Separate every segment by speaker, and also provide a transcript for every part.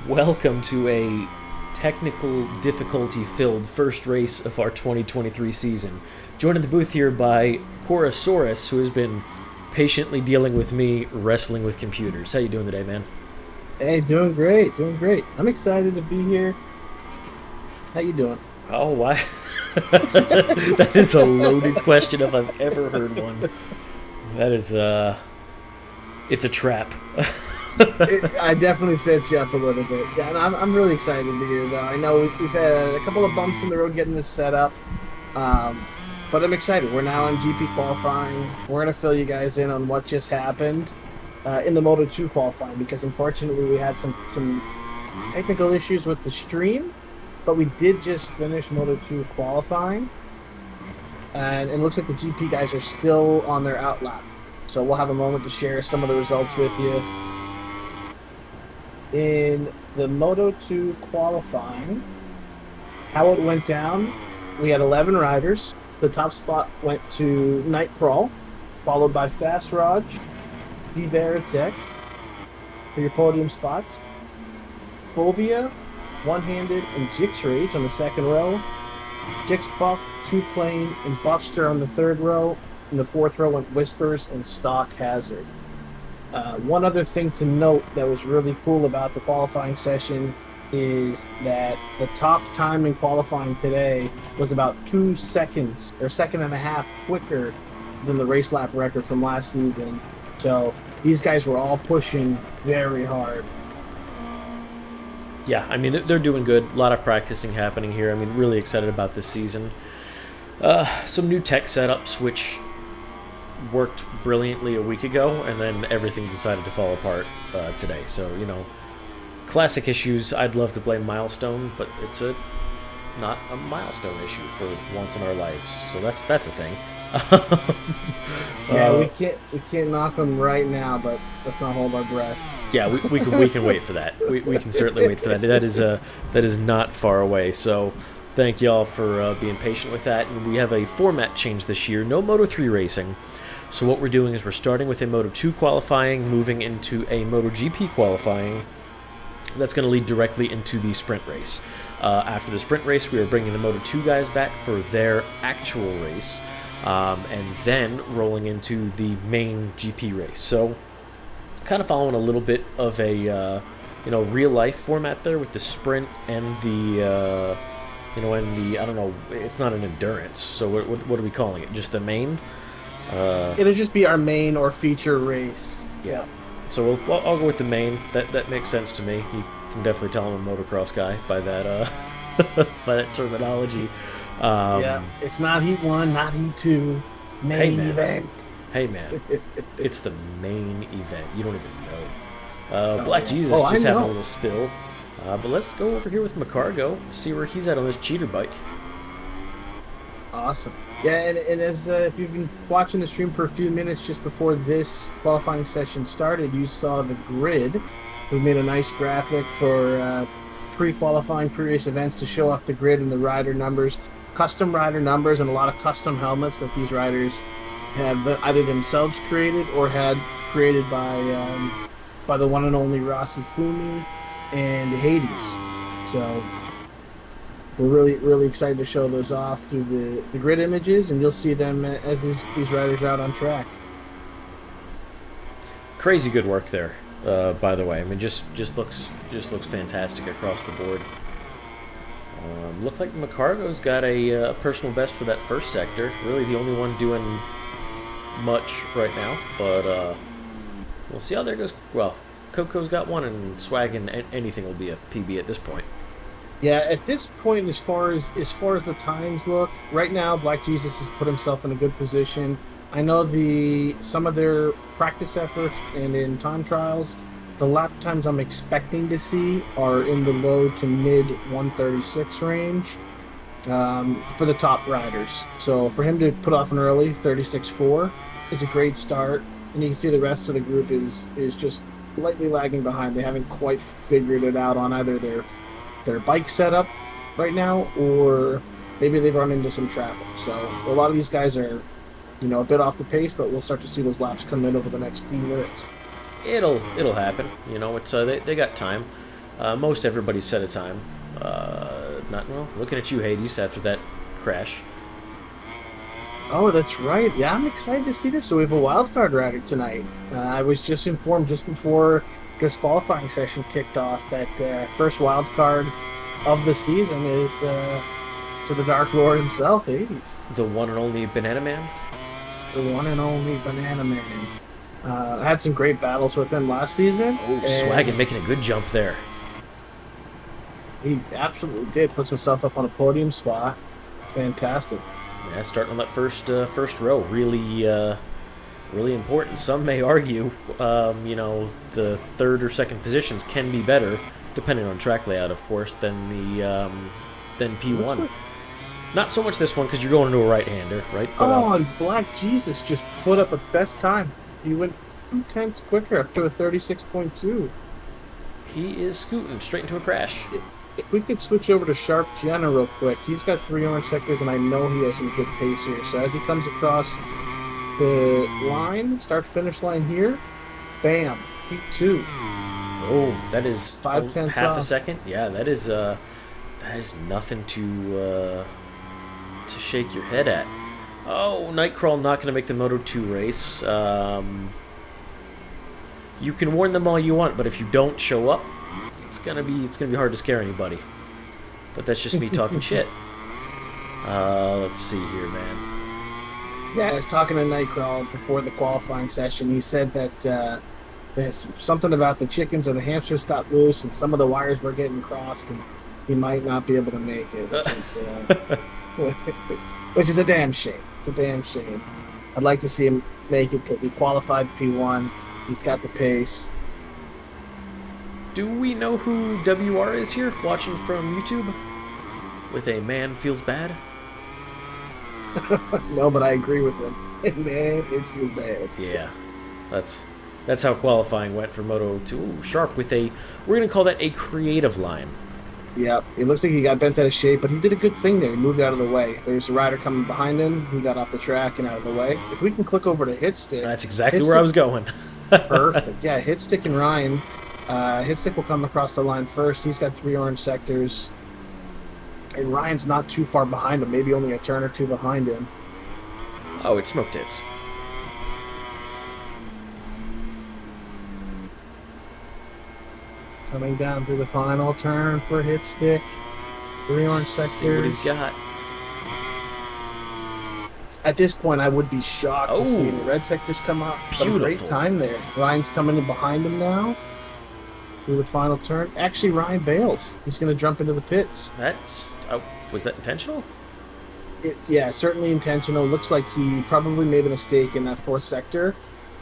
Speaker 1: Welcome to a technical difficulty-filled first race of our 2023 season. Joined in the booth here by Corasaurus, who has been patiently dealing with me wrestling with computers. How you doing today, man?
Speaker 2: Hey, doing great, doing great. I'm excited to be here. How you doing?
Speaker 1: Oh, why? That is a loaded question if I've ever heard one. That is, it's a trap.
Speaker 2: I definitely set you up a little bit. Yeah, and I'm really excited to be here, though. I know we've had a couple of bumps in the road getting this set up, but I'm excited. We're now in GP qualifying. We're going to fill you guys in on what just happened in the Moto2 qualifying, because unfortunately we had some technical issues with the stream, but we did just finish Moto2 qualifying, and it looks like the GP guys are still on their outlap. So we'll have a moment to share some of the results with you. In the Moto2 qualifying, how it went down, we had 11 riders. The top spot went to Nightcrawl, followed by Fast Raj, D Veritech for your podium spots. Phobia, One-Handed, and Jix Rage on the second row. Jix Buff, Two Plane, and Buffster on the third row. In the fourth row went Whispers and Stock Hazard. One other thing to note that was really cool about the qualifying session is that the top time in qualifying today was about 2 seconds, or second and a half quicker than the race lap record from last season. So these guys were all pushing very hard.
Speaker 1: Yeah, I mean, they're doing good. A lot of practicing happening here. I mean, really excited about this season. Some new tech setups, which worked brilliantly a week ago, and then everything decided to fall apart today. So, you know, classic issues. I'd love to blame Milestone, but it's not a Milestone issue for once in our lives. So that's a thing.
Speaker 2: Yeah, we can't knock them right now, but let's not hold our breath.
Speaker 1: Yeah, we can wait for that. We can certainly wait for that. That is not far away. So thank y'all for being patient with that. And we have a format change this year. No Moto3 racing. So what we're doing is we're starting with a Moto2 qualifying, moving into a MotoGP qualifying. That's going to lead directly into the sprint race. After the sprint race, we are bringing the Moto2 guys back for their actual race, and then rolling into the main GP race. So kind of following a little bit of a real life format there with the sprint and the I don't know, it's not an endurance. So what are we calling it? Just the main?
Speaker 2: It'll just be our main or feature race.
Speaker 1: Yeah. So I'll go with the main. That makes sense to me. You can definitely tell I'm a motocross guy by that by that terminology.
Speaker 2: Yeah, it's not Heat 1, not Heat 2. Main event.
Speaker 1: Hey man, it's the main event. You don't even know. Black Jesus
Speaker 2: I
Speaker 1: just having
Speaker 2: know.
Speaker 1: a little spill. But let's go over here with McCargo, see where he's at on this cheater bike.
Speaker 2: Awesome. Yeah, and as if you've been watching the stream for a few minutes just before this qualifying session started, you saw the grid. We made a nice graphic for pre-qualifying, pre-race events to show off the grid and the rider numbers, custom rider numbers, and a lot of custom helmets that these riders have either themselves created or had created by the one and only Rossi Fumi and Hades. So we're really excited to show those off through the grid images, and you'll see them as these riders are out on track.
Speaker 1: Crazy good work there, by the way. I mean, just looks fantastic across the board. Looked like McCargo's got a personal best for that first sector. Really the only one doing much right now, but we'll see how that goes. Well, Coco's got one, and Swag and anything will be a PB at this point.
Speaker 2: Yeah, at this point, as far as the times look, right now Black Jesus has put himself in a good position. I know some of their practice efforts and in time trials, the lap times I'm expecting to see are in the low to mid 136 range for the top riders. So for him to put off an early 36.4 is a great start, and you can see the rest of the group is just slightly lagging behind. They haven't quite figured it out on either their bike setup right now, or maybe they've run into some traffic. So a lot of these guys are, a bit off the pace, but we'll start to see those laps come in over the next few minutes.
Speaker 1: It'll happen. It's they got time. Most everybody set a time. Not well. Looking at you, Hades, after that crash.
Speaker 2: Oh, that's right. Yeah, I'm excited to see this. So we have a wild card rider tonight. I was just informed just before this qualifying session kicked off that first wild card of the season is to the Dark Lord himself, Hades.
Speaker 1: The one and only Banana Man?
Speaker 2: The one and only Banana Man. I had some great battles with him last season.
Speaker 1: Oh, Swaggin making a good jump there.
Speaker 2: He absolutely did. Puts himself up on a podium spot. It's fantastic.
Speaker 1: Yeah, starting on that first row, really important. Some may argue, the third or second positions can be better, depending on track layout, of course, than P1. Not so much this one because you're going into a right-hander, right? But,
Speaker 2: and Black Jesus just put up a best time. He went 2/10 quicker, up to a 36.2.
Speaker 1: He is scooting straight into a crash.
Speaker 2: If we could switch over to Sharp Jenna real quick, he's got 3 orange sectors, and I know he has some good pace here. So as he comes across the line, start-finish line here, bam, P2.
Speaker 1: Oh, that is
Speaker 2: 5/10
Speaker 1: half
Speaker 2: off.
Speaker 1: a second. Yeah, that is nothing to shake your head at. Oh, Nightcrawl not going to make the Moto2 race. You can warn them all you want, but if you don't show up, it's gonna be hard to scare anybody. But that's just me talking shit. Let's see here, man.
Speaker 2: Yeah, I was talking to Nightcrawl before the qualifying session. He said that there's something about the chickens or the hamsters got loose, and some of the wires were getting crossed, and he might not be able to make it, which is a damn shame. It's a damn shame. I'd like to see him make it because he qualified P1. He's got the pace.
Speaker 1: Do we know who WR is here, watching from YouTube? With a man feels bad?
Speaker 2: No, but I agree with him. Man, it feels bad.
Speaker 1: Yeah, that's how qualifying went for Moto2. Ooh, Sharp with we're going to call that a creative line.
Speaker 2: Yeah, it looks like he got bent out of shape, but he did a good thing there. He moved out of the way. There's a rider coming behind him. He got off the track and out of the way. If we can click over to Hitstick.
Speaker 1: That's exactly where I was going.
Speaker 2: Perfect. Yeah, Hitstick and Ryan. Hitstick will come across the line first. He's got 3 orange sectors. And Ryan's not too far behind him. Maybe only a turn or 2 behind him.
Speaker 1: Oh, it's Smoke Tits.
Speaker 2: Coming down through the final turn for Hitstick. 3 orange sectors.
Speaker 1: See what he's got.
Speaker 2: At this point, I would be shocked to see the red sectors come up.
Speaker 1: Beautiful.
Speaker 2: But a great time there. Ryan's coming in behind him now. Through the final turn. Actually, Ryan bails. He's going to jump into the pits.
Speaker 1: That's... was that intentional?
Speaker 2: Yeah, certainly intentional. Looks like he probably made a mistake in that 4th sector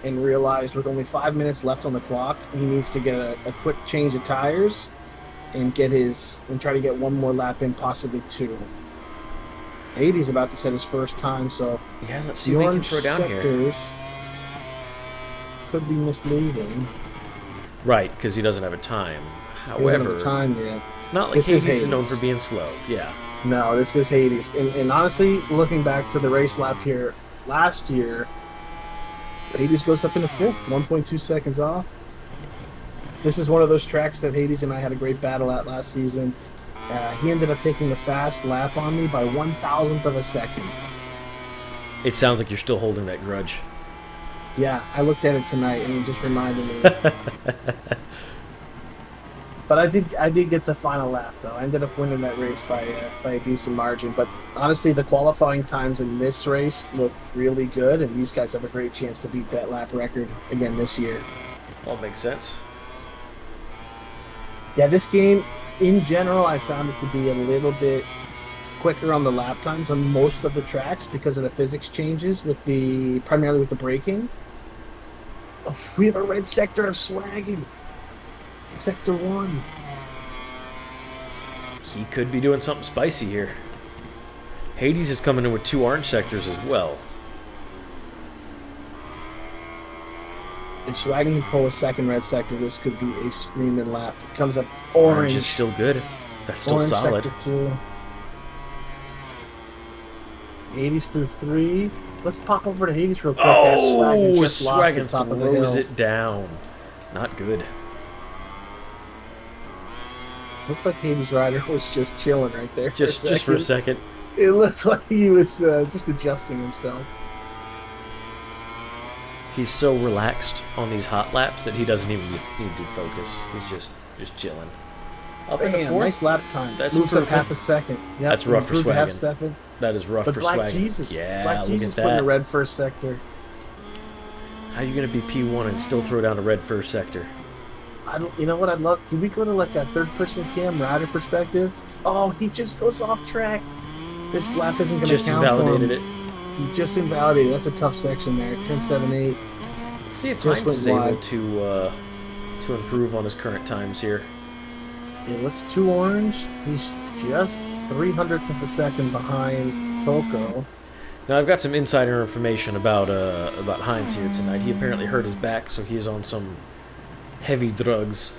Speaker 2: and realized with only 5 minutes left on the clock, he needs to get a quick change of tires and try to get 1 more lap in, possibly 2. Hades about to set his first time, so
Speaker 1: yeah, let's see what he can throw down here.
Speaker 2: Could be misleading.
Speaker 1: Right, because he doesn't have a time.
Speaker 2: He doesn't have
Speaker 1: However,
Speaker 2: a time yet.
Speaker 1: It's not like Hades is known for being slow. Yeah.
Speaker 2: No, this is Hades. And honestly, looking back to the race lap here last year, Hades goes up into 5th, 1.2 seconds off. This is one of those tracks that Hades and I had a great battle at last season. He ended up taking the fast lap on me by 1,000th of a second.
Speaker 1: It sounds like you're still holding that grudge.
Speaker 2: Yeah, I looked at it tonight and it just reminded me. But I did get the final lap though. I ended up winning that race by a decent margin. But honestly, the qualifying times in this race look really good, and these guys have a great chance to beat that lap record again this year.
Speaker 1: All makes sense.
Speaker 2: Yeah, this game in general, I found it to be a little bit quicker on the lap times on most of the tracks because of the physics changes primarily with the braking. Oh, we have a red sector of swagging. Sector 1.
Speaker 1: He could be doing something spicy here. Hades is coming in with 2 orange sectors as well.
Speaker 2: If Swagging can pull a second red sector, this could be a screaming lap. It comes up orange.
Speaker 1: Is still good. That's still
Speaker 2: orange
Speaker 1: solid.
Speaker 2: Sector 2. 80s through 3. Let's pop over to Hades real quick.
Speaker 1: Oh,
Speaker 2: Swaggin
Speaker 1: throws it down. Not good.
Speaker 2: Looked like Hades Rider was just chilling right there.
Speaker 1: Just for a second.
Speaker 2: It looks like he was just adjusting himself.
Speaker 1: He's so relaxed on these hot laps that he doesn't even need to focus. He's just chilling. Up in the fourth.
Speaker 2: Nice lap time.
Speaker 1: That's
Speaker 2: moves up half a second. Yep,
Speaker 1: that's rough for Swaggin.
Speaker 2: Half second.
Speaker 1: That is rough
Speaker 2: but
Speaker 1: for
Speaker 2: Black
Speaker 1: Swaggin.
Speaker 2: Jesus.
Speaker 1: Yeah,
Speaker 2: Black
Speaker 1: look
Speaker 2: Jesus
Speaker 1: at that.
Speaker 2: putting a red first sector.
Speaker 1: How are you going to be P1 and still throw down a red first sector?
Speaker 2: I don't. You know what I'd love? Can we go to like a third-person cam rider perspective? Oh, he just goes off track. This lap isn't going to count for him.
Speaker 1: Just invalidated it.
Speaker 2: He just invalidated. That's a tough section there. 10.78.
Speaker 1: Let's see if Hines is able to improve on his current times here.
Speaker 2: It looks too orange. He's just 0.03 of a second behind Coco.
Speaker 1: Now I've got some insider information about Hines here tonight. He apparently hurt his back, so he's on some heavy drugs.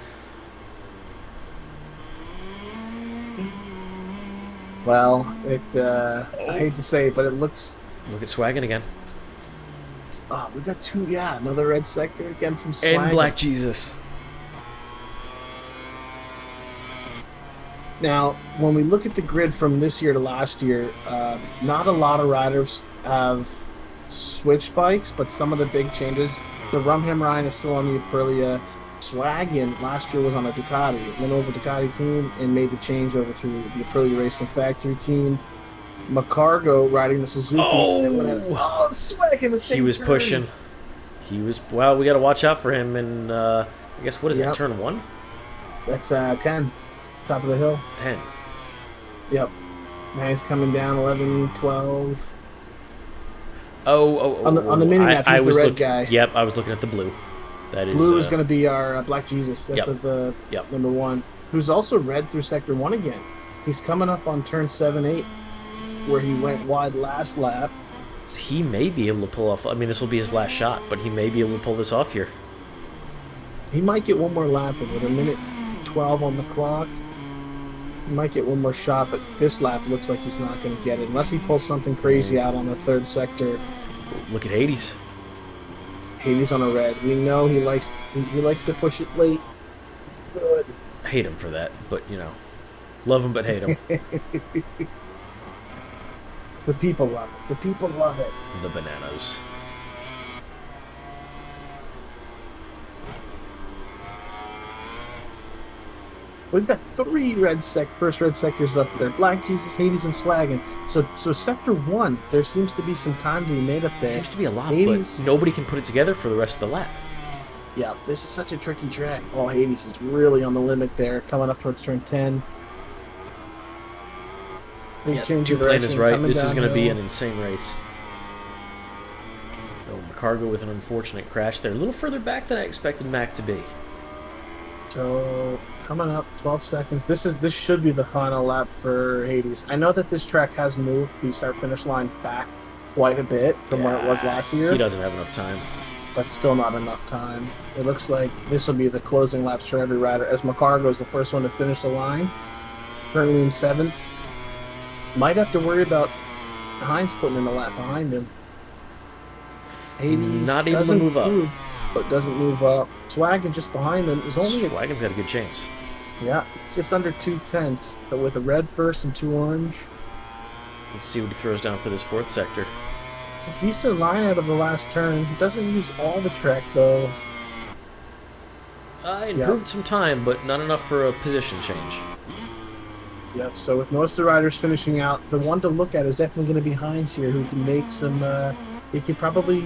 Speaker 2: Well, I hate to say it, but it looks.
Speaker 1: Look at Swaggin again.
Speaker 2: Oh, we got two. Yeah, another red sector again from Swaggin.
Speaker 1: And Black Jesus.
Speaker 2: Now, when we look at the grid from this year to last year, not a lot of riders have switched bikes, but some of the big changes. The Rumham Ryan is still on the Aprilia. Swaggin last year was on a Ducati. Went over the Ducati team and made the change over to the Aprilia Racing Factory team. McCargo riding the Suzuki.
Speaker 1: Oh,
Speaker 2: Swaggin the same
Speaker 1: He was
Speaker 2: turn.
Speaker 1: pushing. He was. Well, we got to watch out for him. And I guess what is that? Turn 1?
Speaker 2: That's 10. Top of the hill.
Speaker 1: 10.
Speaker 2: Yep. Now he's coming down 11, 12.
Speaker 1: On
Speaker 2: the mini map, he's the red guy.
Speaker 1: Yep, I was looking at the blue. That is
Speaker 2: blue is going to be our Black Jesus. That's the
Speaker 1: Yep.
Speaker 2: number 1, who's also red through Sector 1 again. He's coming up on turn 7-8, where he went wide last lap.
Speaker 1: He may be able to pull off. I mean, this will be his last shot, but he may be able to pull this off here.
Speaker 2: He might get one more lap in with a minute 12 on the clock. He might get one more shot, but this lap looks like he's not going to get it unless he pulls something crazy out on the third sector.
Speaker 1: Look at Hades.
Speaker 2: Hades on a red. We know he likes to push it late. Good.
Speaker 1: I hate him for that, but love him but hate him.
Speaker 2: The people love it. The people love it.
Speaker 1: The bananas.
Speaker 2: We've got 3 first red sectors up there. Black Jesus, Hades, and Swaggin. So Sector 1, there seems to be some time to be made up there.
Speaker 1: Seems to be a lot,
Speaker 2: Hades,
Speaker 1: but nobody can put it together for the rest of the lap.
Speaker 2: Yeah, this is such a tricky track. Oh, Hades is really on the limit there, coming up towards turn 10.
Speaker 1: Two-plane is right. This is going to be an insane race. Oh, McCargo with an unfortunate crash there. A little further back than I expected Mac to be.
Speaker 2: So, coming up, 12 seconds. This should be the final lap for Hades. I know that this track has moved the start-finish line back quite a bit from where it was last year.
Speaker 1: He doesn't have enough time.
Speaker 2: But still not enough time. It looks like this will be the closing laps for every rider, as McCargo is the first one to finish the line. Currently in 7th. Might have to worry about Hines putting in the lap behind him. Hades
Speaker 1: not able to move up.
Speaker 2: But doesn't move up. Swaggin just behind him is only...
Speaker 1: Swaggin's got a good chance.
Speaker 2: Yeah, it's just under 2/10, but with a red first and 2 orange.
Speaker 1: Let's see what he throws down for this 4th sector.
Speaker 2: It's a decent line out of the last turn. He doesn't use all the track, though.
Speaker 1: Improved some time, but not enough for a position change.
Speaker 2: Yep, so with most of the riders finishing out, the one to look at is definitely going to be Hines here, who can make some... he could probably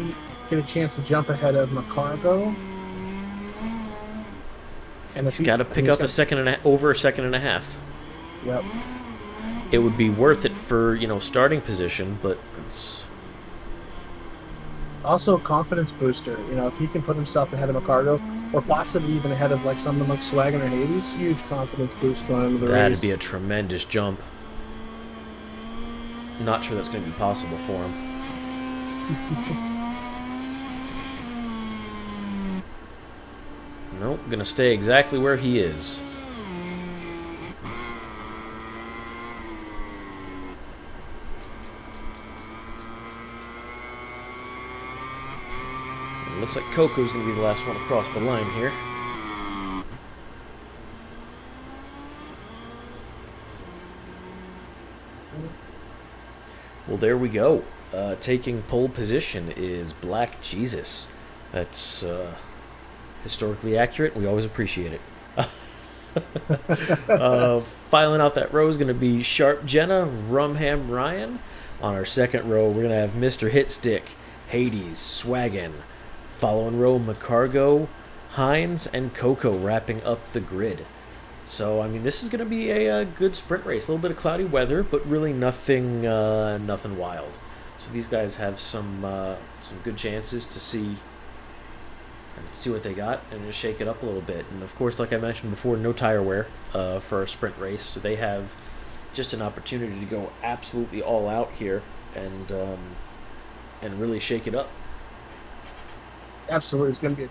Speaker 2: get a chance to jump ahead of McCargo. And
Speaker 1: he's got to pick up over a second and a half.
Speaker 2: Yep.
Speaker 1: It would be worth it for, starting position, but it's...
Speaker 2: Also a confidence booster. If he can put himself ahead of McCargo, or possibly even ahead of someone like Swaggin or Hades, huge confidence boost going into the race.
Speaker 1: That'd be a tremendous jump. Not sure that's going to be possible for him. Nope, going to stay exactly where he is. It looks like Coco's going to be the last one across the line here. Well, there we go. Taking pole position is Black Jesus. That's historically accurate. We always appreciate it. Filing out that row is going to be Sharp Jenna, Rumham Ryan. On our second row, we're going to have Mr. Hitstick, Hades, Swaggin. Following row, McCargo, Hines, and Coco wrapping up the grid. So, I mean, this is going to be a good sprint race. A little bit of cloudy weather, but really nothing wild. So these guys have some good chances to see what they got and just shake it up a little bit. And of course, like I mentioned before, no tire wear for a sprint race, so they have just an opportunity to go absolutely all out here and really shake it up.
Speaker 2: Absolutely, it's going to be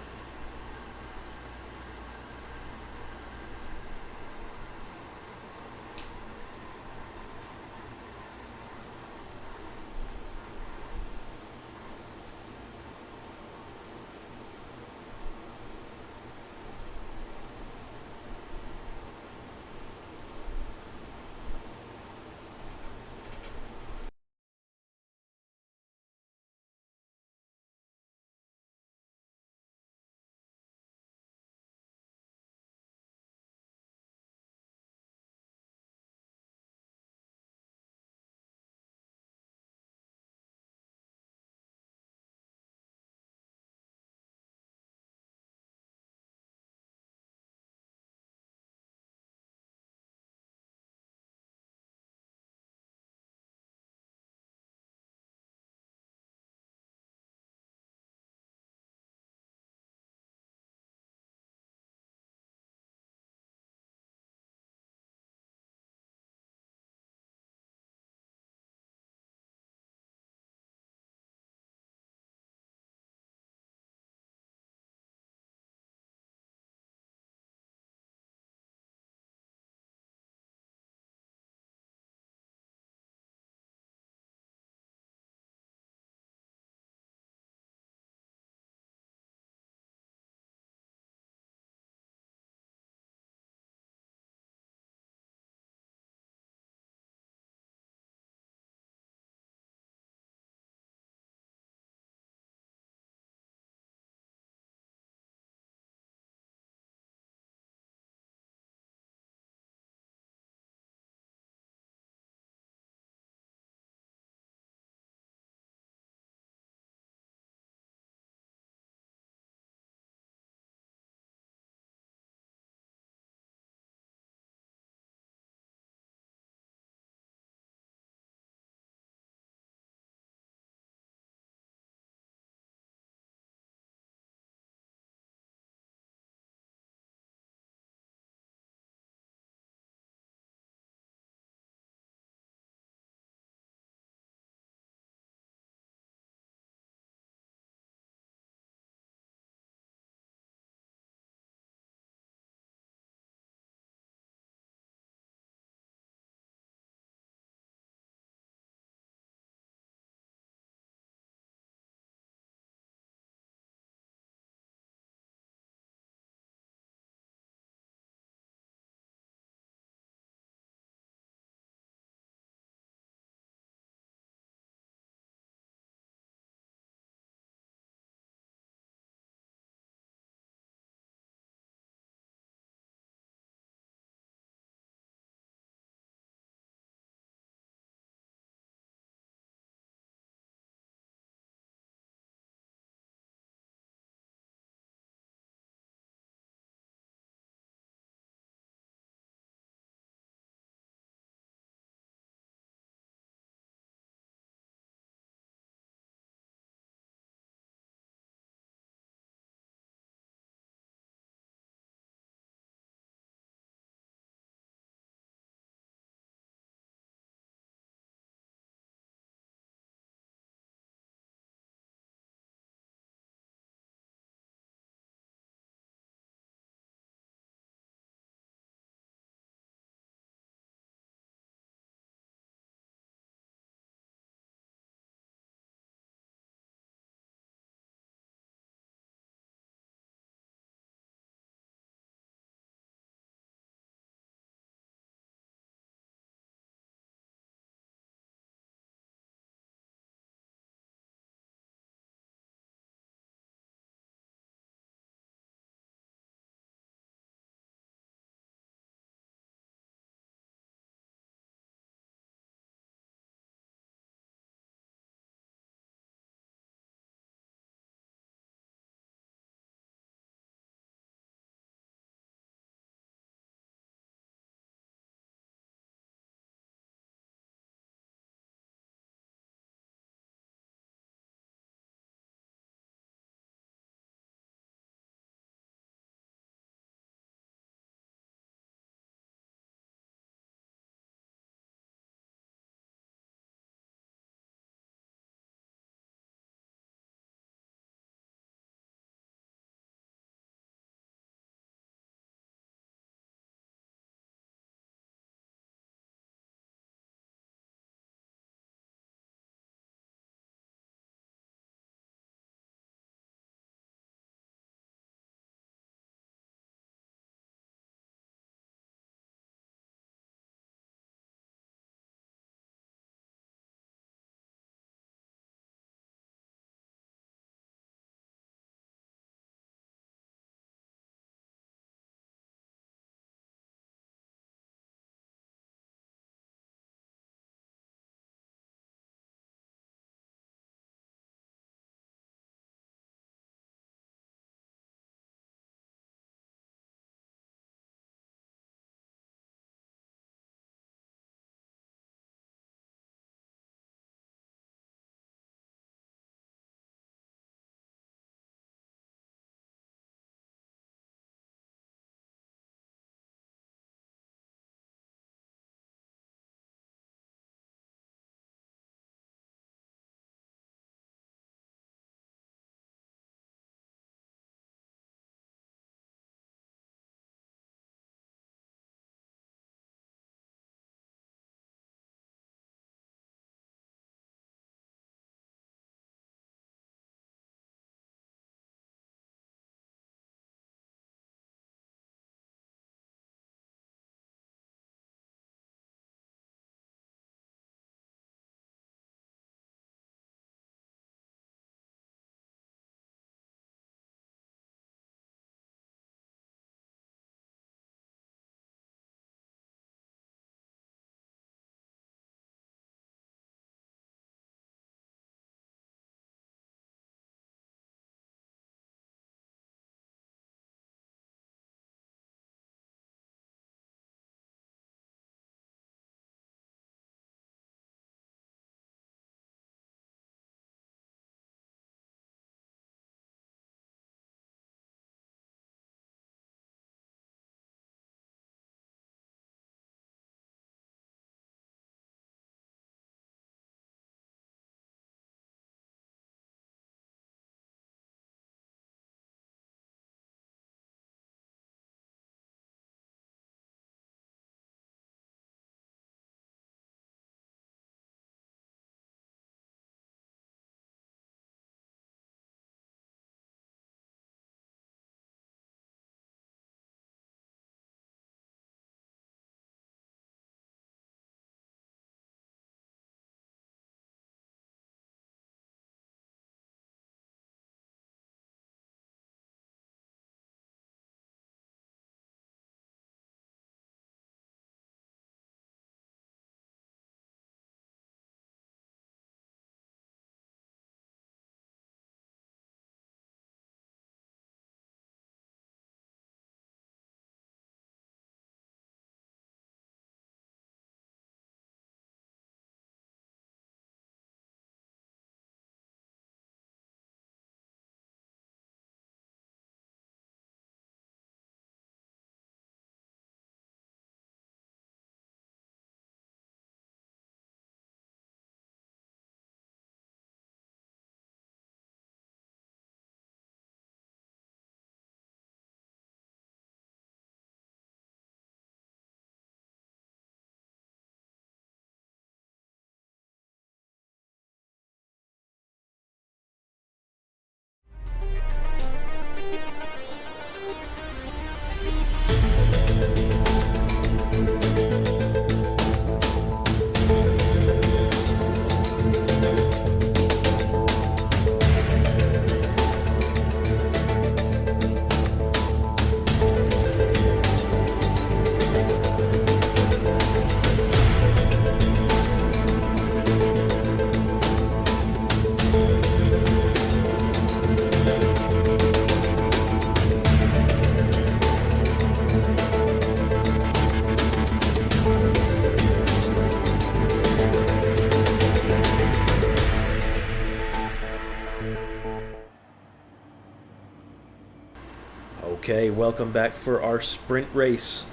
Speaker 1: Okay, welcome back for our sprint race.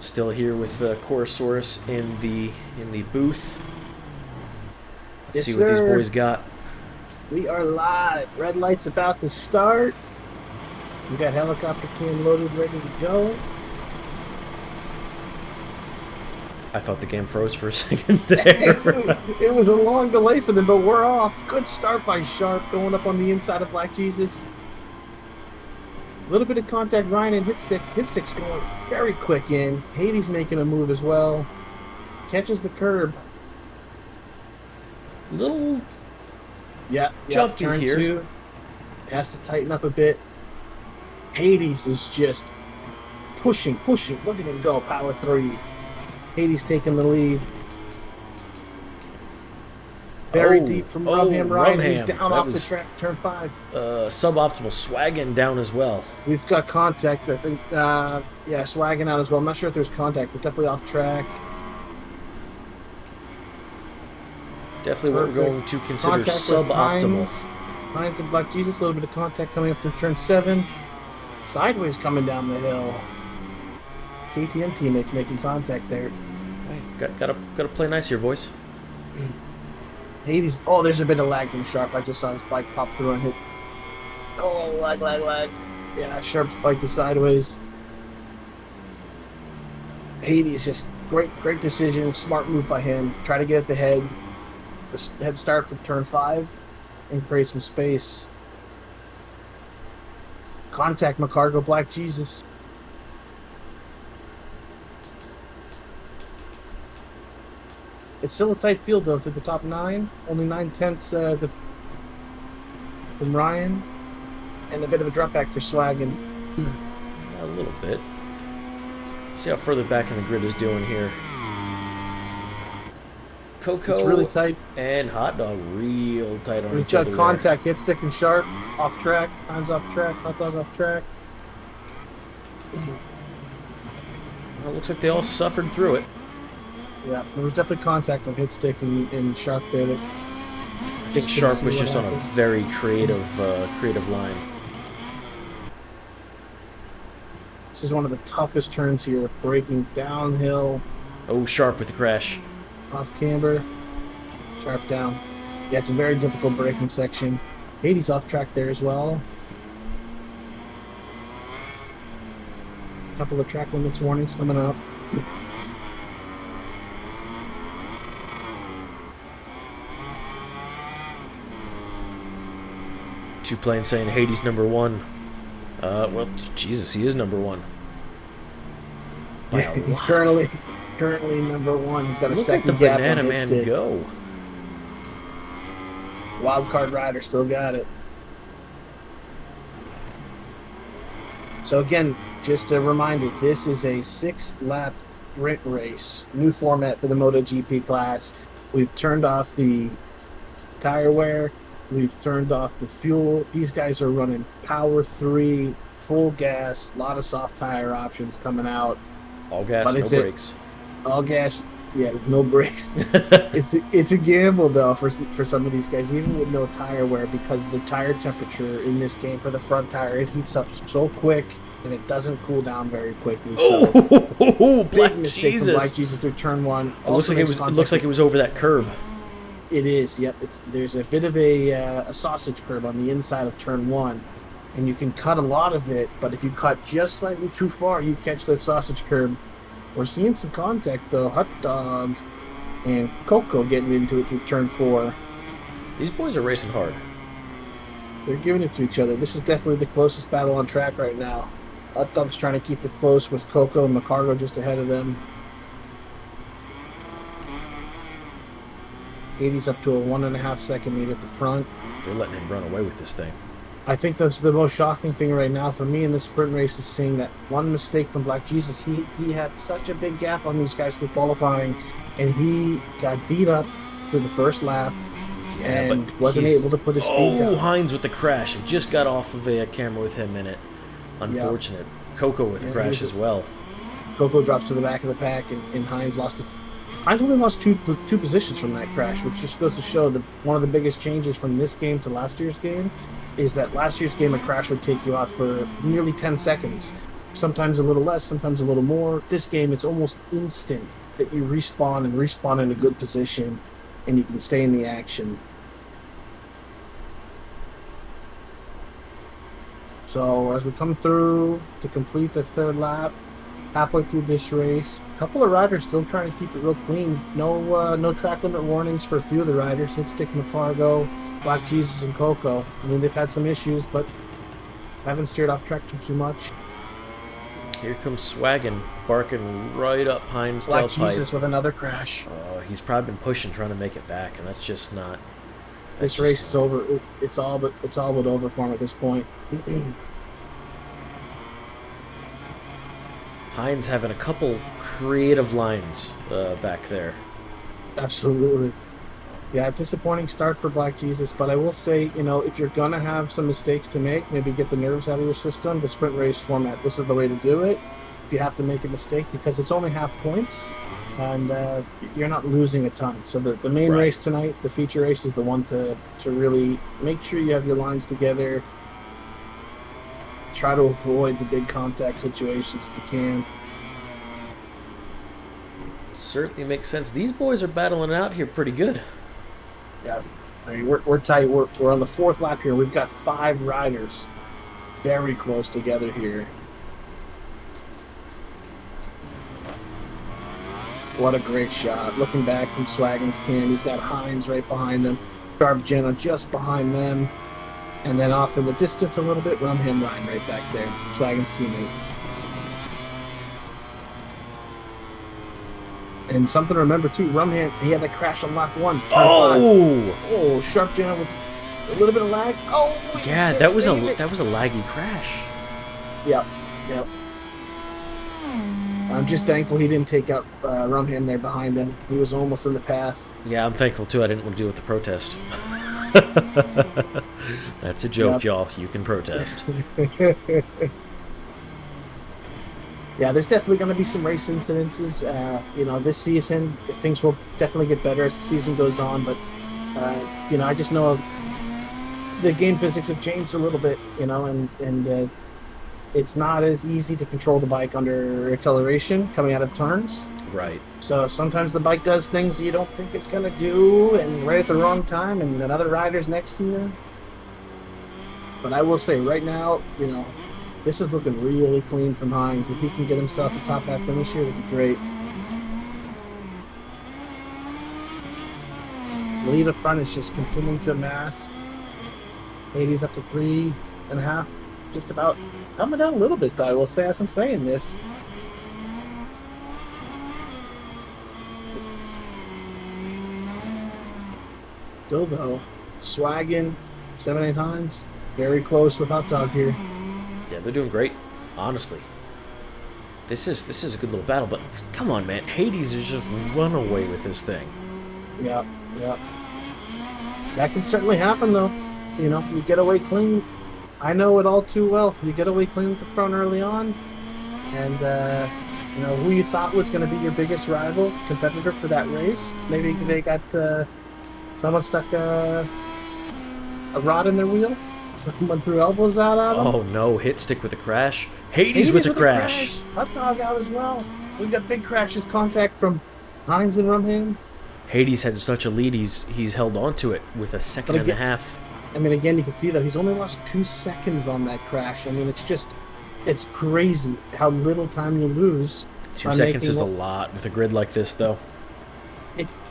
Speaker 1: Still here with Chorosaurus in the booth. Let's see what these boys got.
Speaker 2: We are live. Red light's about to start. We got helicopter cam loaded, ready to go.
Speaker 1: I thought the game froze for a second there.
Speaker 2: It was a long delay for them, but we're off. Good start by Sharp, going up on the inside of Black Jesus. A little bit of contact, Ryan and Hitstick. Hitstick's going very quick in. Hades making a move as well. Catches the curb.
Speaker 1: Little
Speaker 2: jump
Speaker 1: turn
Speaker 2: here.
Speaker 1: Two.
Speaker 2: Has to tighten up a bit. Hades is just pushing. Look at him go. Power 3. Hades taking the lead. Very deep from Rumham. Ryan, he's down off the track, turn 5.
Speaker 1: Suboptimal swagging down as well.
Speaker 2: We've got contact, I think. Swagging out as well. I'm not sure if there's contact, but definitely off track.
Speaker 1: Definitely what we're going to consider
Speaker 2: contact
Speaker 1: suboptimal.
Speaker 2: Hines and Black Jesus, a little bit of contact coming up to turn 7. Sideways coming down the hill. KTM teammates making contact there.
Speaker 1: Right, gotta play nice here, boys.
Speaker 2: Hades. Oh, there's a bit of lag from Sharp. I just saw his bike pop through and hit. Oh, lag. Yeah, Sharp's bike is sideways. Hades just great decision. Smart move by him. Try to get at the head start for turn 5 and create some space. Contact McCargo, Black Jesus. It's still a tight field, though, through the top 9. Only 9/10 from Ryan. And a bit of a drop back for Swaggin.
Speaker 1: A little bit. See how further back in the grid is doing here. Coco
Speaker 2: it's really tight.
Speaker 1: And Hot Dog real tight on
Speaker 2: each other. Contact, hit stick and Sharp. Off track. Hines off track. Hot Dog off track.
Speaker 1: Well, it looks like they all suffered through it.
Speaker 2: Yeah, there was definitely contact from Hitstick and Sharp there.
Speaker 1: I think Sharp was just on a very creative line.
Speaker 2: This is one of the toughest turns here, braking downhill.
Speaker 1: Oh, Sharp with the crash.
Speaker 2: Off camber. Sharp down. Yeah, it's a very difficult braking section. Hades off track there as well. Couple of track limits warnings coming up.
Speaker 1: Two planes saying Hades #1. Well, Jesus, he is #1. By a
Speaker 2: He's
Speaker 1: lot.
Speaker 2: currently #1. He's got a
Speaker 1: Look
Speaker 2: second
Speaker 1: at the
Speaker 2: gap
Speaker 1: Banana
Speaker 2: on
Speaker 1: Man
Speaker 2: Hitstick.
Speaker 1: go.
Speaker 2: Wildcard Rider still got it. So again, just a reminder, this is a 6-lap sprint race. New format for the MotoGP class. We've turned off the tire wear. We've turned off the fuel. These guys are running Power 3, full gas, a lot of soft tire options coming out.
Speaker 1: All gas, no brakes.
Speaker 2: All gas, yeah, with no brakes. It's a gamble, though, for some of these guys, even with no tire wear, because the tire temperature in this game for the front tire, it heats up so quick, and it doesn't cool down very quickly. So,
Speaker 1: Black
Speaker 2: big mistake
Speaker 1: Jesus!
Speaker 2: from Black Jesus through turn 1.
Speaker 1: It looks like it was over that curb.
Speaker 2: It is, yep. There's a bit of a sausage curb on the inside of turn 1, and you can cut a lot of it, but if you cut just slightly too far, you catch that sausage curb. We're seeing some contact, though. Hot Dog and Coco getting into it through turn 4.
Speaker 1: These boys are racing hard.
Speaker 2: They're giving it to each other. This is definitely the closest battle on track right now. Hot Dog's trying to keep it close with Coco and McCargo just ahead of them. 80's up to a 1.5 second lead at the front.
Speaker 1: They're letting him run away with this thing.
Speaker 2: I think that's the most shocking thing right now for me in this sprint race is seeing that one mistake from Black Jesus. He had such a big gap on these guys for qualifying, and he got beat up through the first lap and wasn't able to put his speed down.
Speaker 1: Oh, Hines with the crash. It just got off of a camera with him in it. Unfortunate. Yep. Coco with the crash as well.
Speaker 2: Coco drops to the back of the pack, and Hines lost Hines only lost two positions from that crash, which just goes to show that one of the biggest changes from this game to last year's game is that last year's game, a crash would take you out for nearly 10 seconds. Sometimes a little less, sometimes a little more. This game, it's almost instant that you respawn in a good position, and you can stay in the action. So as we come through to complete the third lap, halfway through this race, a couple of riders still trying to keep it real clean. No track limit warnings for a few of the riders. Hitstick, Napargo, Black Jesus, and Coco. I mean, they've had some issues, but haven't steered off track too much.
Speaker 1: Here comes Swaggin, barking right up Hines'
Speaker 2: Black
Speaker 1: tailpipe.
Speaker 2: Jesus with another crash.
Speaker 1: He's probably been pushing, trying to make it back, and that's just not.
Speaker 2: This race is over. It's all but over for him at this point.
Speaker 1: Hines having a couple creative lines back there.
Speaker 2: Absolutely. Yeah, disappointing start for Black Jesus, but I will say, if you're going to have some mistakes to make, maybe get the nerves out of your system, the sprint race format, this is the way to do it. If you have to make a mistake, because it's only half points, and you're not losing a ton. So the main race tonight, the feature race, is the one to really make sure you have your lines together. Try to avoid the big contact situations if you can.
Speaker 1: Certainly makes sense. These boys are battling it out here pretty good.
Speaker 2: Yeah, I mean, we're tight. We're on the fourth lap here. We've got 5 riders very close together here. What a great shot. Looking back from Swaggin's team, he's got Hines right behind him, Sharp Jenna just behind them, and then off in the distance a little bit, Rumham Ryan right back there, Swaggin's teammate. And something to remember too, Rumham, he had a crash on lap 1. Oh, Sharp Jenna with a little bit of lag. Oh,
Speaker 1: yeah, that was a laggy crash.
Speaker 2: Yep. I'm just thankful he didn't take out Rumham there behind him. He was almost in the path.
Speaker 1: Yeah, I'm thankful too. I didn't want to deal with the protest. That's a joke, y'all. You can protest.
Speaker 2: Yeah, there's definitely going to be some race incidences. This season, things will definitely get better as the season goes on. But, I just know the game physics have changed a little bit, and it's not as easy to control the bike under acceleration coming out of turns.
Speaker 1: Right.
Speaker 2: So sometimes the bike does things you don't think it's going to do, and right at the wrong time, and another rider's next to you. But I will say, right now, this is looking really clean from Hines. If he can get himself a top half finish here, that'd be great. Lead up front is just continuing to amass. 80's up to 3.5. Just about coming down a little bit, though, I will say, as I'm saying this. Still, though, Swaggin, 7-8 Hines, very close with Hot Dog here.
Speaker 1: Yeah, they're doing great, honestly. This is a good little battle, but come on, man. Hades is just run away with this thing.
Speaker 2: Yeah. That can certainly happen, though. You get away clean. I know it all too well. You get away clean with the front early on, and who you thought was going to be your biggest rival, competitor for that race, maybe they got someone stuck a rod in their wheel. Someone threw elbows out at him.
Speaker 1: Oh no, Hitstick with a crash. Hades with a crash.
Speaker 2: Hot Dog out as well. We got big crashes, contact from Hines and Rumham.
Speaker 1: Hades had such a lead, he's held on to it with a second and a half.
Speaker 2: I mean, again, you can see, though, he's only lost 2 seconds on that crash. I mean, it's crazy how little time you lose.
Speaker 1: 2 seconds is a lot with a grid like this, though.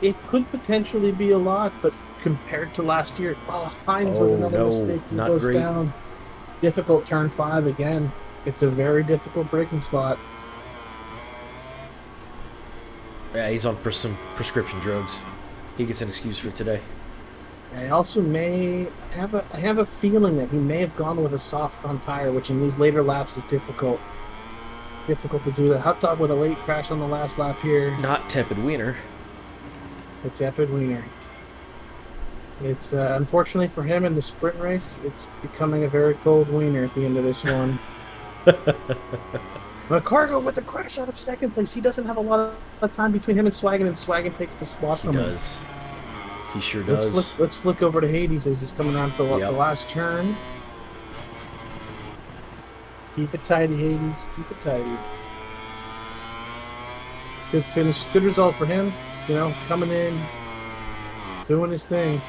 Speaker 2: It could potentially be a lot, but compared to last year, Hines with another mistake. He goes great. Down. Difficult turn 5 again. It's a very difficult braking spot.
Speaker 1: Yeah, he's on some prescription drugs. He gets an excuse for today.
Speaker 2: I also I have a feeling that he may have gone with a soft front tire, which in these later laps is difficult. Difficult to do that. Hot Dog with a late crash on the last lap here.
Speaker 1: Not Tepid Wiener.
Speaker 2: It's Tepid Wiener. It's unfortunately for him in the sprint race, it's becoming a very cold wiener at the end of this one. McCargo with a crash out of second place. He doesn't have a lot of time between him and Swaggin takes the spot from him.
Speaker 1: He does. He sure does.
Speaker 2: Let's flick over to Hades as he's coming around for the last turn. Keep it tidy, Hades. Keep it tidy. Good finish. Good result for him. Coming in, doing his thing.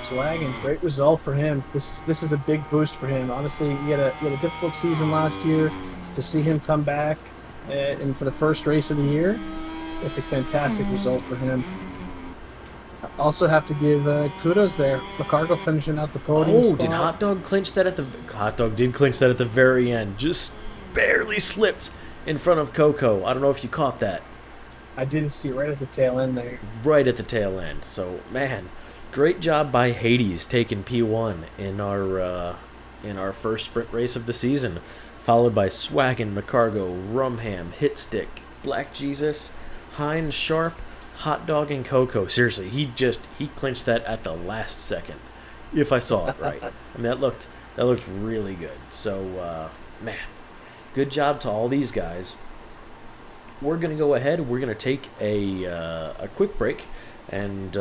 Speaker 2: Swagging. Great result for him. This is a big boost for him. Honestly, he had a difficult season last year. To see him come back and for the first race of the year, it's a fantastic result for him. Also have to give kudos there. McCargo finishing out the podium
Speaker 1: Oh,
Speaker 2: spot.
Speaker 1: did Hot Dog clinch that at the... Hot Dog did clinch that at the very end. Just barely slipped in front of Coco. I don't know if you caught that.
Speaker 2: I didn't see right at the tail end there.
Speaker 1: Right at the tail end. So, man, great job by Hades taking P1 in our first sprint race of the season, followed by Swaggin, McCargo, Rumham, Hitstick, Black Jesus, Hines, Sharp, Hot Dog, and Coco. Seriously, he clinched that at the last second, if I saw it right. I mean, that looked really good. So, man, good job to all these guys. We're going to go ahead. We're going to take a quick break and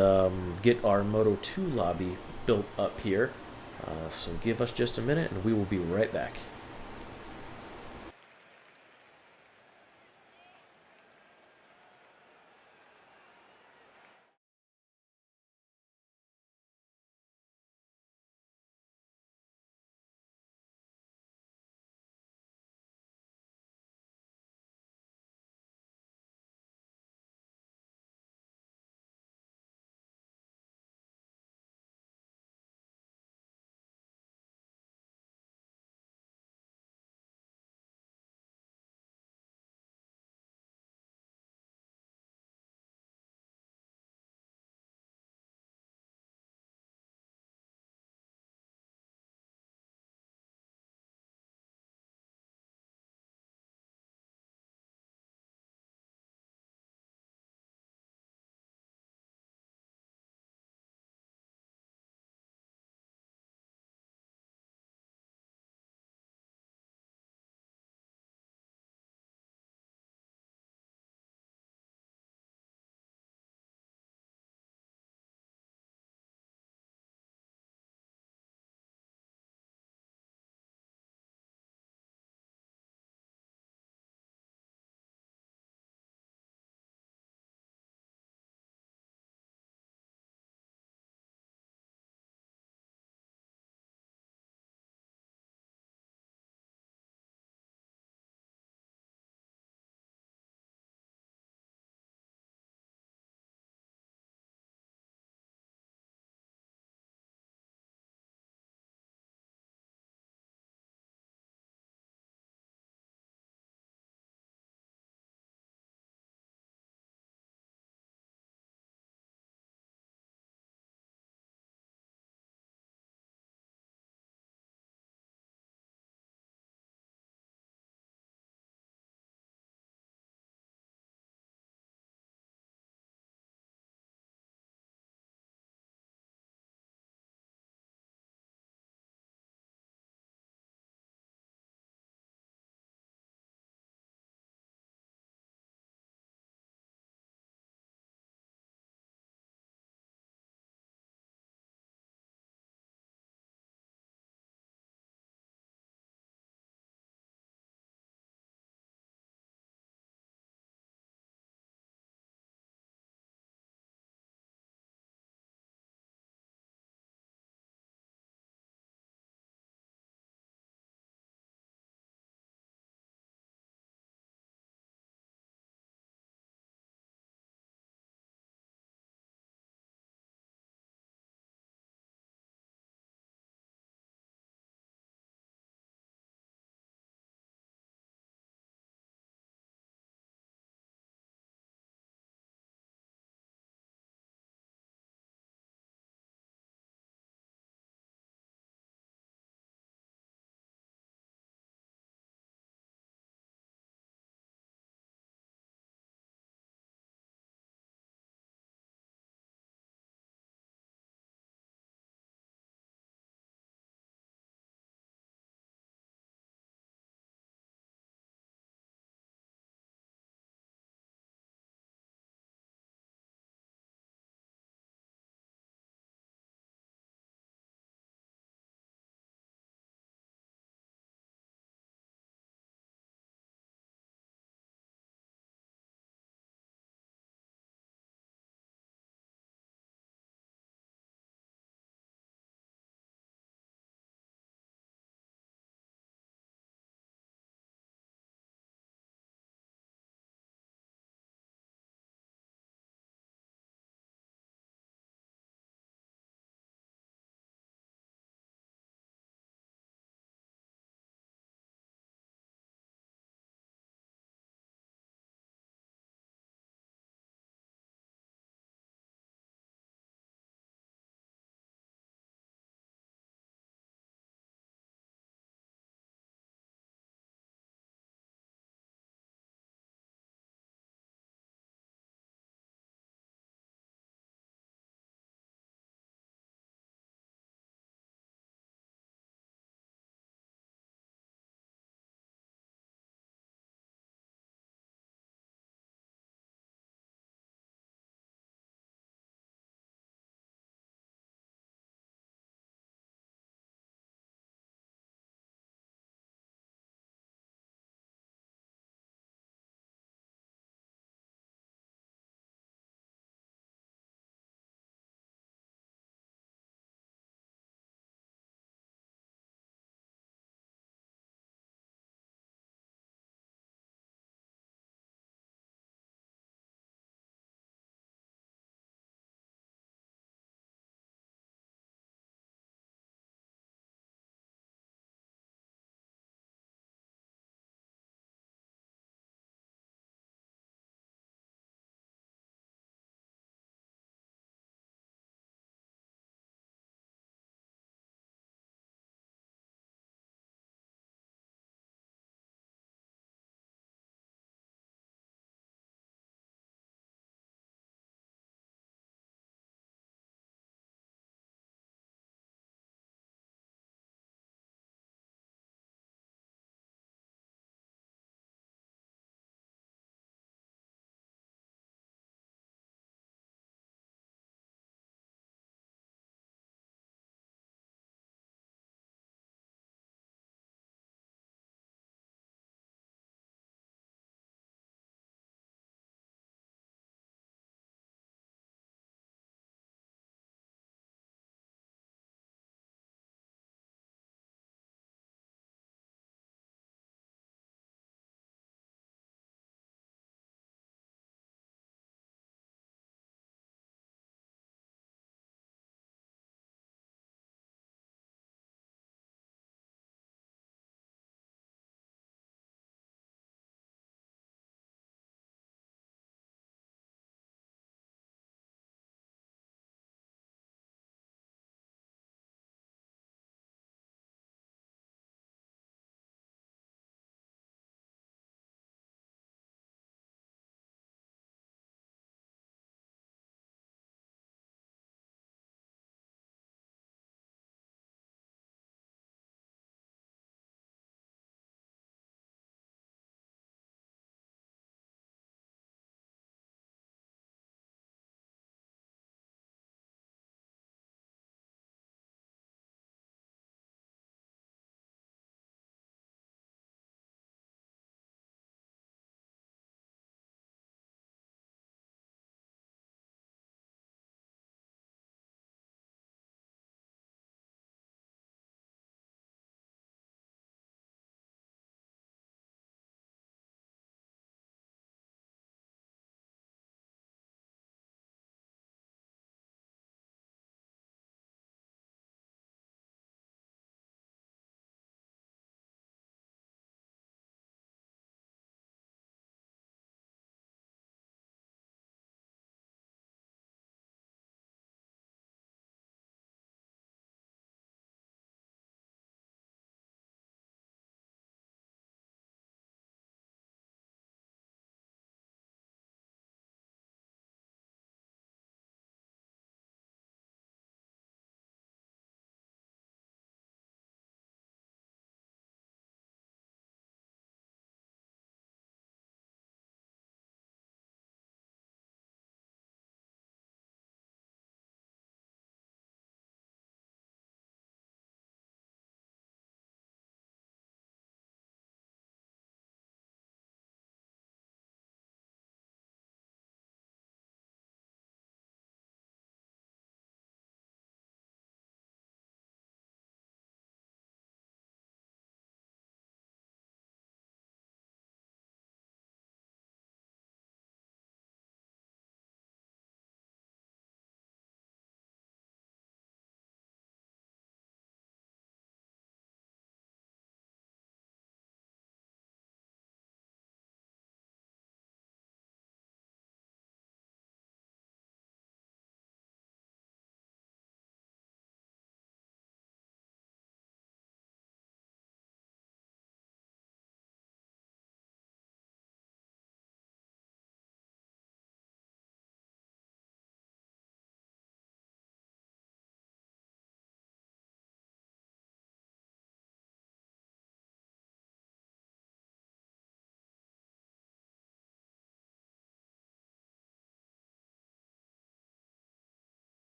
Speaker 1: get our Moto 2 lobby built up here. So give us just a minute, and we will be right back.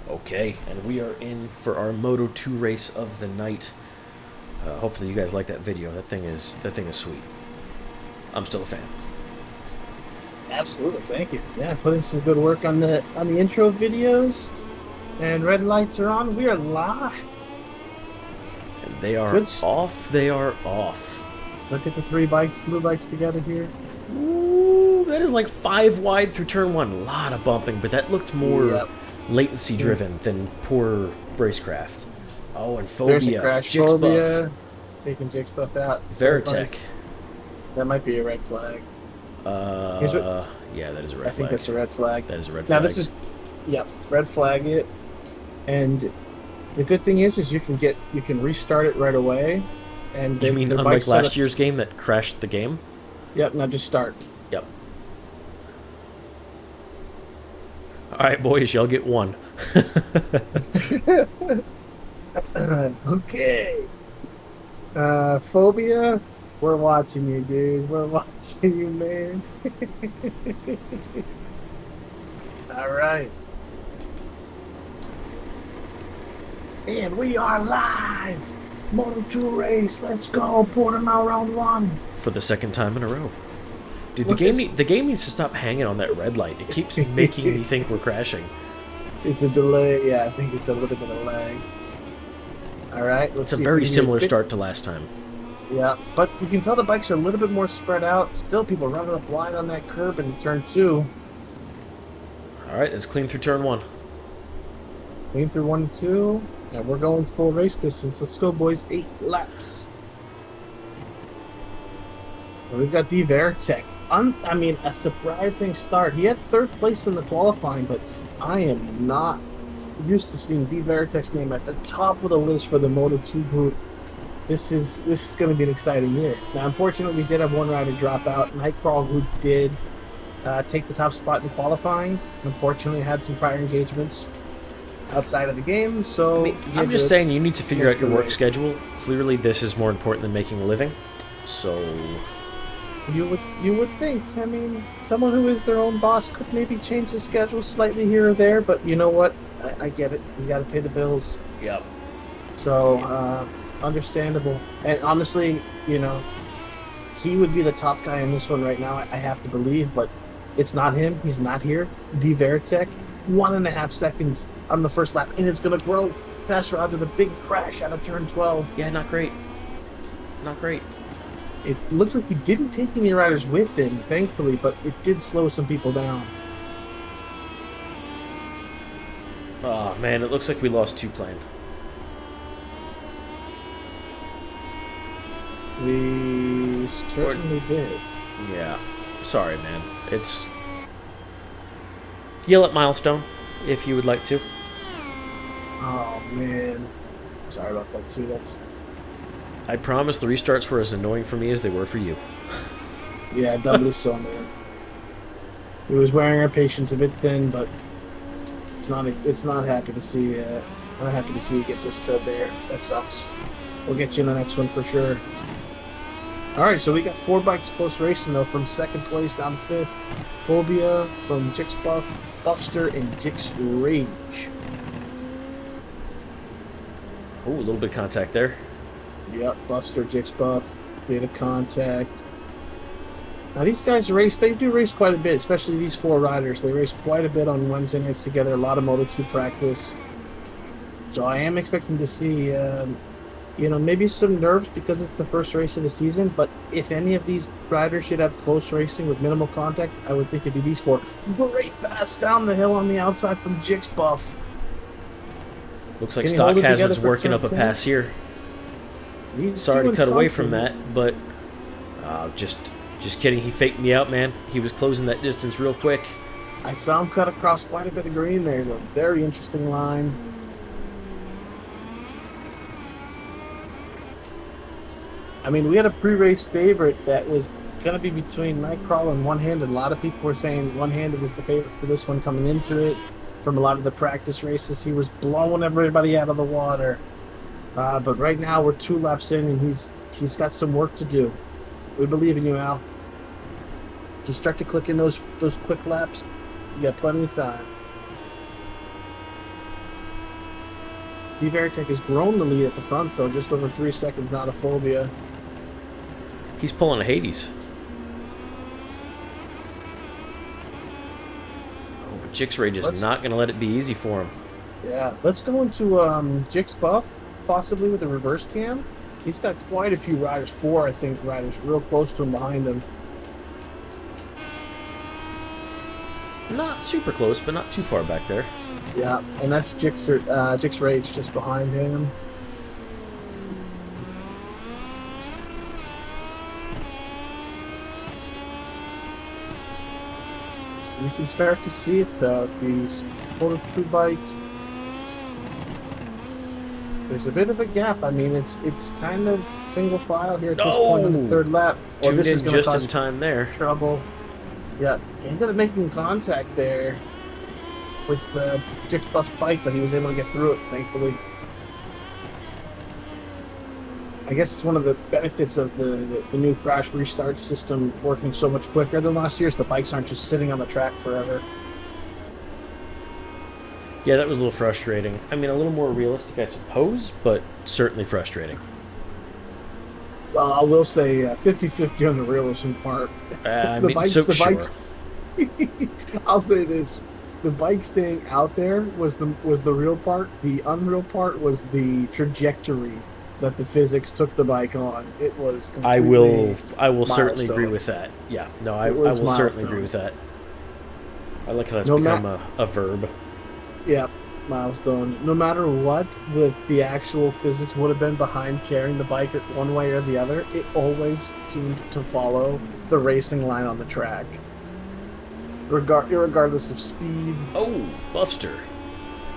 Speaker 1: Okay, and we are in for our Moto 2 race of the night. Hopefully you guys like that video. That thing is sweet. I'm still a fan.
Speaker 2: Absolutely, thank you. Yeah, put in some good work on the intro videos, and red lights are on. We are live.
Speaker 1: And they are off. They are off.
Speaker 2: Look at the blue bikes together here.
Speaker 1: Ooh, that is like 5 wide through turn 1. A lot of bumping, but that looked more latency driven than poor racecraft. Oh, and Phobia.
Speaker 2: Phobia. Taking Jixbuff out.
Speaker 1: Veritech.
Speaker 2: That might be a red flag.
Speaker 1: Yeah, that is a red flag.
Speaker 2: I think that's a red flag.
Speaker 1: That is a red flag.
Speaker 2: Now this is, red flag it. And the good thing is you can restart it right away. And
Speaker 1: you mean unlike last year's game that crashed the game?
Speaker 2: Yep. Now just start.
Speaker 1: Yep. All right, boys, y'all get one.
Speaker 2: Okay. Phobia. We're watching you, dude. We're watching you, man. All right. And we are live. Moto2 race. Let's go. Portimao round 1.
Speaker 1: For the second time in a row. Dude, the game needs to stop hanging on that red light. It keeps making me think we're crashing.
Speaker 2: It's a delay. Yeah, I think it's a little bit of lag. All right.
Speaker 1: It's a very similar start to last time.
Speaker 2: Yeah, but you can tell the bikes are a little bit more spread out. Still, people running up wide on that curb in turn 2.
Speaker 1: All right, let's clean through turn 1.
Speaker 2: Clean through 1 and 2. And we're going full race distance. Let's go, boys. 8 laps. And we've got D Veritech. I mean, a surprising start. He had 3rd place in the qualifying, but I am not used to seeing D Veritech's name at the top of the list for the Moto2 group. This is going to be an exciting year. Now, unfortunately, we did have one rider drop out. Nightcrawl, who did take the top spot in qualifying, unfortunately had some prior engagements outside of the game. So
Speaker 1: I mean, I'm just saying you need to figure out your work schedule. Clearly, this is more important than making a living. So
Speaker 2: you would think. I mean, someone who is their own boss could maybe change the schedule slightly here or there. But you know what? I get it. You got to pay the bills.
Speaker 1: Yep.
Speaker 2: So. Understandable. And honestly, he would be the top guy in this one right now, I have to believe, but it's not him. He's not here. D Veritech, 1.5 seconds on the first lap, and it's going to grow. Fast Rod with a big crash out of turn 12.
Speaker 1: Yeah, not great. Not great.
Speaker 2: It looks like he didn't take any riders with him, thankfully, but it did slow some people down.
Speaker 1: Oh, man, it looks like we lost 2 planned.
Speaker 2: We certainly did.
Speaker 1: Yeah. Sorry, man. It's... Yell at Milestone, if you would like to.
Speaker 2: Oh, man. Sorry about that, too.
Speaker 1: I promise the restarts were as annoying for me as they were for you.
Speaker 2: Yeah, doubly so, man. We was wearing our patience a bit thin, but it's not happy to see not happy to see you get this good there. That sucks. We'll get you in the next one for sure. Alright, so we got 4 bikes close racing, though, from 2nd place down to 5th. Phobia from Jixbuff, Buster, and Jix Rage.
Speaker 1: Oh, a little bit of contact there.
Speaker 2: Yep, Buster, Jixbuff, bit of contact. Now, these guys they do race quite a bit, especially these 4 riders. They race quite a bit on Wednesday nights together, a lot of Moto2 practice. So I am expecting to see... maybe some nerves because it's the first race of the season, but if any of these riders should have close racing with minimal contact, I would think it'd be these 4. Great pass down the hill on the outside from Jixbuff.
Speaker 1: Looks like Stock Hazard's working up a pass here. Sorry to cut away from that, but just kidding. He faked me out, man. He was closing that distance real quick.
Speaker 2: I saw him cut across quite a bit of green there. It's a very interesting line. I mean, we had a pre-race favorite that was going to be between Nightcrawler and One-Handed. A lot of people were saying One-Handed was the favorite for this one coming into it. From a lot of the practice races, he was blowing everybody out of the water. But right now, we're 2 laps in, and he's got some work to do. We believe in you, Al. Just start to click in those quick laps. You got plenty of time. Veritek has grown the lead at the front, though, just over 3 seconds, not a phobia.
Speaker 1: He's pulling a Hades. Oh, but Jix Rage is not going to let it be easy for him.
Speaker 2: Yeah, let's go into Jix Buff, possibly with a reverse cam. He's got quite a few riders, 4, I think, riders real close to him behind him.
Speaker 1: Not super close, but not too far back there.
Speaker 2: Yeah, and that's Jix Rage just behind him. You can start to see it though, these Moto2 bikes. There's a bit of a gap. I mean, it's kind of single file here at this point on the third lap. Or
Speaker 1: Tuned
Speaker 2: this is
Speaker 1: in
Speaker 2: going to
Speaker 1: just
Speaker 2: cause
Speaker 1: in time there.
Speaker 2: trouble. Yeah, he ended up making contact there with Jix Buff's bike, but he was able to get through it, thankfully. I guess it's one of the benefits of the new crash restart system working so much quicker than last year's. The bikes aren't just sitting on the track forever.
Speaker 1: Yeah, that was a little frustrating. I mean, a little more realistic, I suppose, but certainly frustrating.
Speaker 2: Well, I will say 50-50 on the realism part.
Speaker 1: I mean, sure.
Speaker 2: Bikes, I'll say this. The bike staying out there was the real part. The unreal part was the trajectory that the physics took the bike on. It was
Speaker 1: I will
Speaker 2: milestone.
Speaker 1: certainly agree with that. Yeah, no, I will certainly agree with that. I like how that's become a verb.
Speaker 2: Yeah, milestone. No matter what the actual physics would have been behind carrying the bike one way or the other, it always seemed to follow the racing line on the track. Regardless of speed.
Speaker 1: Oh, Buffster.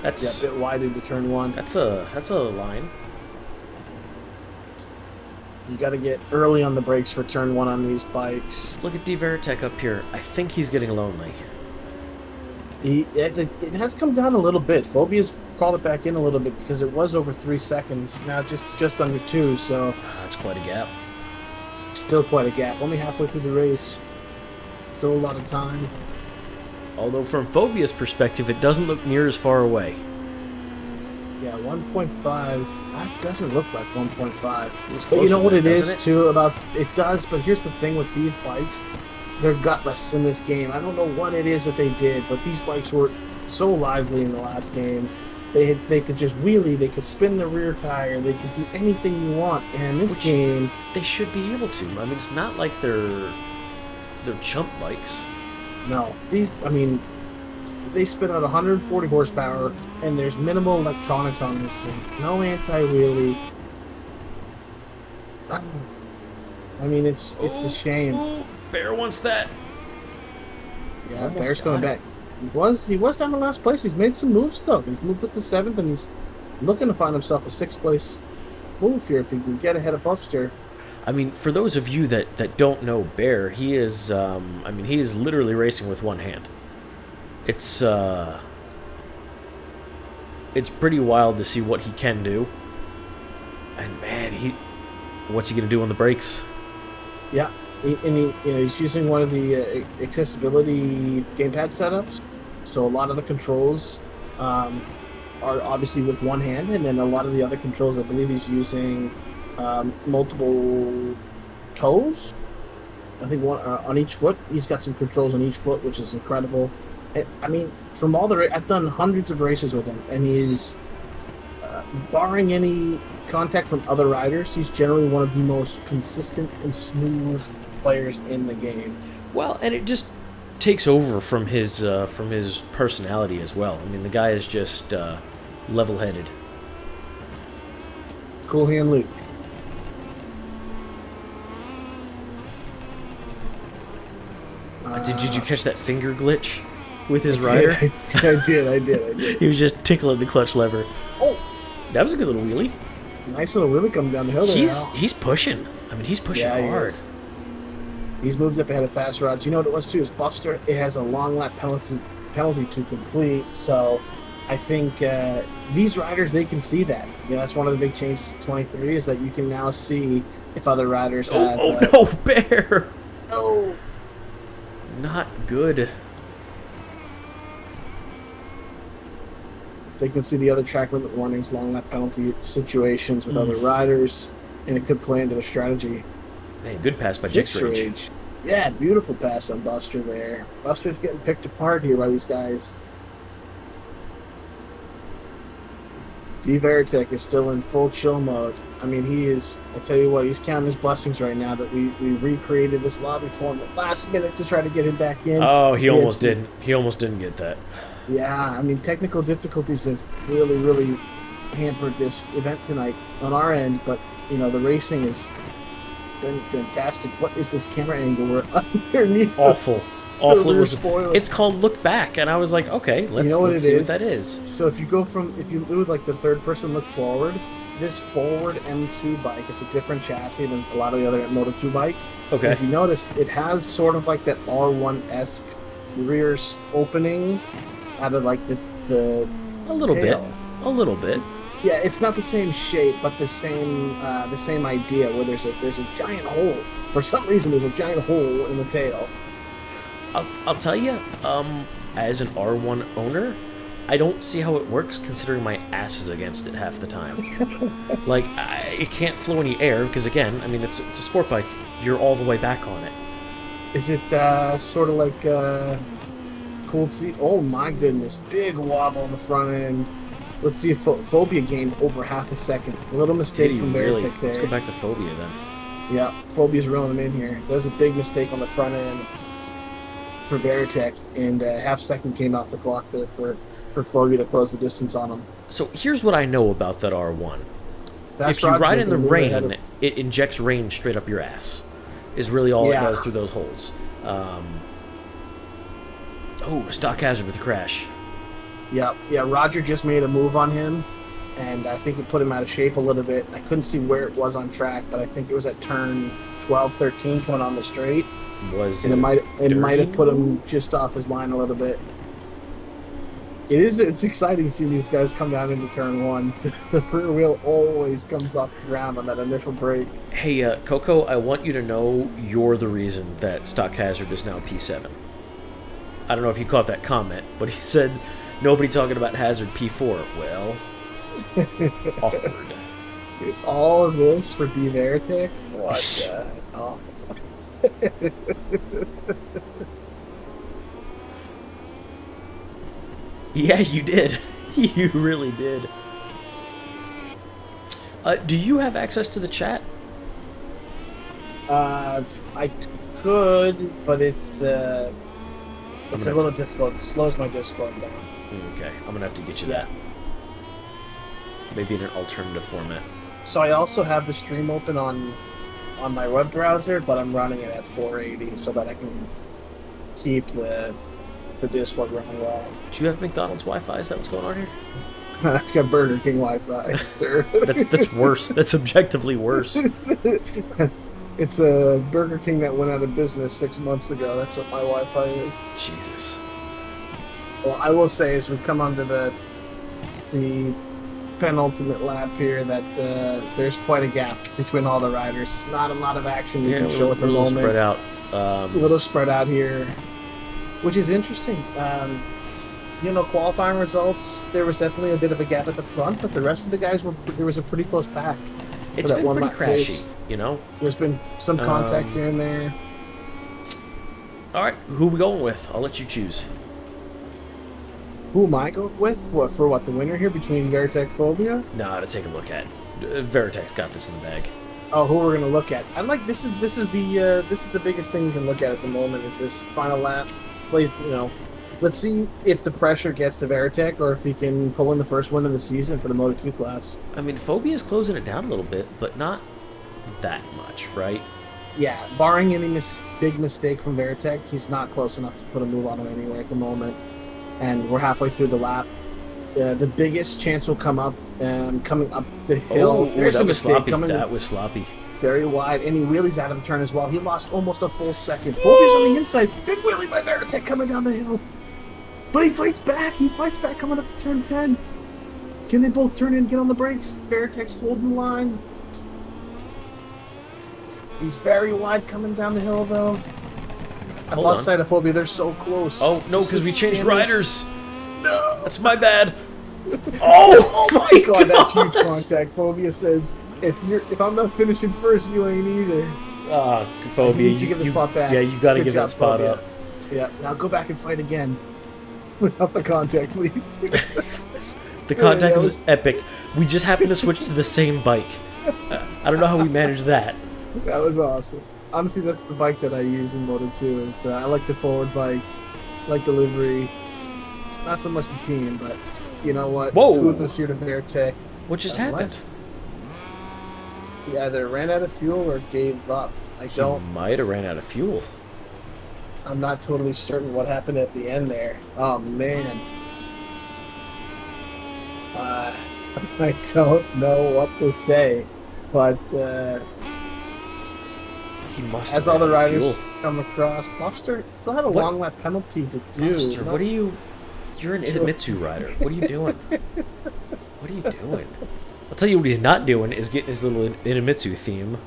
Speaker 1: That's
Speaker 2: a bit wide into turn 1.
Speaker 1: That's a line.
Speaker 2: You got to get early on the brakes for turn 1 on these bikes.
Speaker 1: Look at D Veritek up here. I think he's getting lonely.
Speaker 2: It has come down a little bit. Phobia's crawled it back in a little bit because it was over 3 seconds. Now just under 2, so
Speaker 1: that's quite a gap.
Speaker 2: Still quite a gap. Only halfway through the race. Still a lot of time.
Speaker 1: Although from Phobia's perspective, it doesn't look near as far away.
Speaker 2: Yeah, 1.5. That doesn't look like 1.5. But you know what it is, too, about... It does, but here's the thing with these bikes. They're gutless in this game. I don't know what it is that they did, but these bikes were so lively in the last game. They could just wheelie, they could spin the rear tire, they could do anything you want. And in this game...
Speaker 1: They should be able to. I mean, it's not like they're chump bikes.
Speaker 2: No. These, I mean... They spit out 140 horsepower, and there's minimal electronics on this thing. No anti-wheelie. I mean, it's a shame.
Speaker 1: Oh, Bear wants that.
Speaker 2: Yeah, almost Bear's going back. He was down in last place. He's made some moves though. He's moved up to 7th, and he's looking to find himself a 6th place move here if he can get ahead of Buffster.
Speaker 1: I mean, for those of you that don't know Bear, he is he is literally racing with one hand. It's pretty wild to see what he can do. And man, what's he gonna do on the brakes?
Speaker 2: Yeah, he's using one of the accessibility gamepad setups, so a lot of the controls are obviously with one hand, and then a lot of the other controls, I believe, he's using multiple toes. I think one on each foot. He's got some controls on each foot, which is incredible. I mean, from all I've done hundreds of races with him, and he's, barring any contact from other riders, he's generally one of the most consistent and smooth players in the game.
Speaker 1: Well, and it just takes over from his personality as well. I mean, the guy is just level-headed.
Speaker 2: Cool hand Luke.
Speaker 1: Did you catch that finger glitch with his rider?
Speaker 2: I did.
Speaker 1: He was just tickling the clutch lever.
Speaker 2: Oh,
Speaker 1: that was a good little wheelie.
Speaker 2: Nice little wheelie coming down the hill there.
Speaker 1: He's pushing. I mean, he's pushing hard.
Speaker 2: He's moved up ahead of Fast Rods. You know what it was too? Is Buffster? It has a long lap penalty to complete. So I think these riders, they can see that. That's one of the big changes to 23 is that you can now see if other riders have.
Speaker 1: Oh no, Bear!
Speaker 2: No.
Speaker 1: Not good.
Speaker 2: They can see the other track limit warnings, long lap penalty situations with other riders, and it could play into the strategy.
Speaker 1: Man, good pass by Jix Rage.
Speaker 2: Yeah, beautiful pass on Buster there. Buster's getting picked apart here by these guys. D Veritek is still in full chill mode. I mean, he is, I tell you what, he's counting his blessings right now that we recreated this lobby for him at last minute to try to get him back in.
Speaker 1: Oh, he almost didn't. He almost didn't get that.
Speaker 2: Yeah, I mean, technical difficulties have really hampered this event tonight on our end, but, you know, the racing has been fantastic. What is this camera angle? We're underneath.
Speaker 1: Awful. It's called Look Back, and I was like, okay, let's see what that is.
Speaker 2: So if you go if you do like the third person look forward, this forward M2 bike, it's a different chassis than a lot of the other Moto2 bikes.
Speaker 1: Okay.
Speaker 2: And if you notice, it has sort of like that R1-esque rear opening out of like the
Speaker 1: a little
Speaker 2: tail.
Speaker 1: A little bit.
Speaker 2: Yeah, it's not the same shape, but the same idea where there's a giant hole. For some reason, there's a giant hole in the tail.
Speaker 1: I'll tell you, as an R1 owner, I don't see how it works considering my ass is against it half the time. Like, it can't flow any air because, again, I mean, it's a sport bike. You're all the way back on it.
Speaker 2: Is it sort of like cooled seat? Oh my goodness, big wobble on the front end. Let's see if Phobia gained over half a second. A little mistake from Veritek there.
Speaker 1: Let's go back to Phobia then.
Speaker 2: Yeah, Phobia's reeling him in here. There's a big mistake on the front end for Veritek, and half second came off the clock there for Phobia to close the distance on him.
Speaker 1: So here's what I know about that R1.
Speaker 2: That's
Speaker 1: if you ride in the rain, it injects rain straight up your ass. Is really all it does through those holes. Stock hazard with the crash.
Speaker 2: Yeah, Roger just made a move on him, and I think it put him out of shape a little bit. I couldn't see where it was on track, but I think it was at turn 12, 13 coming on the straight. It might have put him just off his line a little bit. It's exciting seeing these guys come down into turn 1. The rear wheel always comes off the ground on that initial break.
Speaker 1: Hey, Coco, I want you to know you're the reason that Stock Hazard is now P7. I don't know if you caught that comment, but he said nobody talking about Hazard P4. Well, awkward.
Speaker 2: Dude, all of this for D Veritek? What the hell?
Speaker 1: Yeah, you did. You really did. Do you have access to the chat?
Speaker 2: I could, but it's a little difficult. It slows my Discord down.
Speaker 1: Okay, I'm gonna have to get you that. Maybe in an alternative format.
Speaker 2: So I also have the stream open on my web browser, but I'm running it at 480 so that I can keep the Discord running well.
Speaker 1: Do you have McDonald's Wi-Fi? Is that what's going on here?
Speaker 2: I've got Burger King Wi-Fi, sir.
Speaker 1: That's worse. That's objectively worse.
Speaker 2: It's a Burger King that went out of business 6 months ago. That's what my Wi-Fi is.
Speaker 1: Jesus.
Speaker 2: Well, I will say, as we come onto the penultimate lap here, that there's quite a gap between all the riders. There's not a lot of action you can show at the moment.
Speaker 1: Spread out.
Speaker 2: A little spread out here, which is interesting. Qualifying results, there was definitely a bit of a gap at the front, but the rest of the guys there was a pretty close pack.
Speaker 1: It's been pretty crashy,
Speaker 2: There's been some contact here and there.
Speaker 1: All right, who are we going with? I'll let you choose.
Speaker 2: Who am I going with? For the winner here between Veritek Phobia?
Speaker 1: No, to take a look at. Veritek's got this in the bag.
Speaker 2: Oh, who we're gonna look at? I like this is the biggest thing we can look at the moment is this final lap. Please, let's see if the pressure gets to Veritek or if he can pull in the first win of the season for the Moto2 class.
Speaker 1: I mean, Phobia's closing it down a little bit, but not that much, right?
Speaker 2: Yeah, barring any big mistake from Veritek, he's not close enough to put a move on him anywhere at the moment. And we're halfway through the lap. The biggest chance will come up coming up the hill. There's a mistake coming.
Speaker 1: That was sloppy.
Speaker 2: Very wide, and he wheelies out of the turn as well. He lost almost a full second. Phobia's on the inside. Big wheelie by Veritek coming down the hill. But he fights back. Coming up to turn 10. Can they both turn in and get on the brakes? Veritek's holding the line. He's very wide coming down the hill, though. I've lost sight of Phobia. They're so close.
Speaker 1: Oh, no, because we changed riders. No. That's my bad. Oh my
Speaker 2: God, that's huge
Speaker 1: god!
Speaker 2: contact. Phobia says, if I'm not finishing first, you ain't either. He
Speaker 1: Phobia,
Speaker 2: needs to give the spot back.
Speaker 1: yeah, you gotta
Speaker 2: Good
Speaker 1: give
Speaker 2: job,
Speaker 1: that spot
Speaker 2: Phobia.
Speaker 1: up.
Speaker 2: Yeah, now go back and fight again. Without the contact, please.
Speaker 1: The
Speaker 2: Yeah,
Speaker 1: contact was epic. We just happened to switch to the same bike. I don't know how we managed that.
Speaker 2: that was awesome. Honestly, that's the bike that I use in Moto 2. I like the forward bike, like the livery. Not so much the team, but you know what?
Speaker 1: Whoa!
Speaker 2: Kudos here to Veritech.
Speaker 1: What just happened?
Speaker 2: Unless he either ran out of fuel or gave up.
Speaker 1: He might have ran out of fuel.
Speaker 2: I'm not totally certain what happened at the end there. Oh man. Uh, I don't know what to say. But
Speaker 1: He must have
Speaker 2: as all
Speaker 1: ran
Speaker 2: the
Speaker 1: out of fuel.
Speaker 2: riders come across, Buffster still had a
Speaker 1: What?
Speaker 2: long lap penalty to do.
Speaker 1: Buster, what are you? You're an
Speaker 2: Sure.
Speaker 1: Idemitsu rider. What are you doing? What are you doing? I'll tell you what he's not doing is getting his little Idemitsu theme.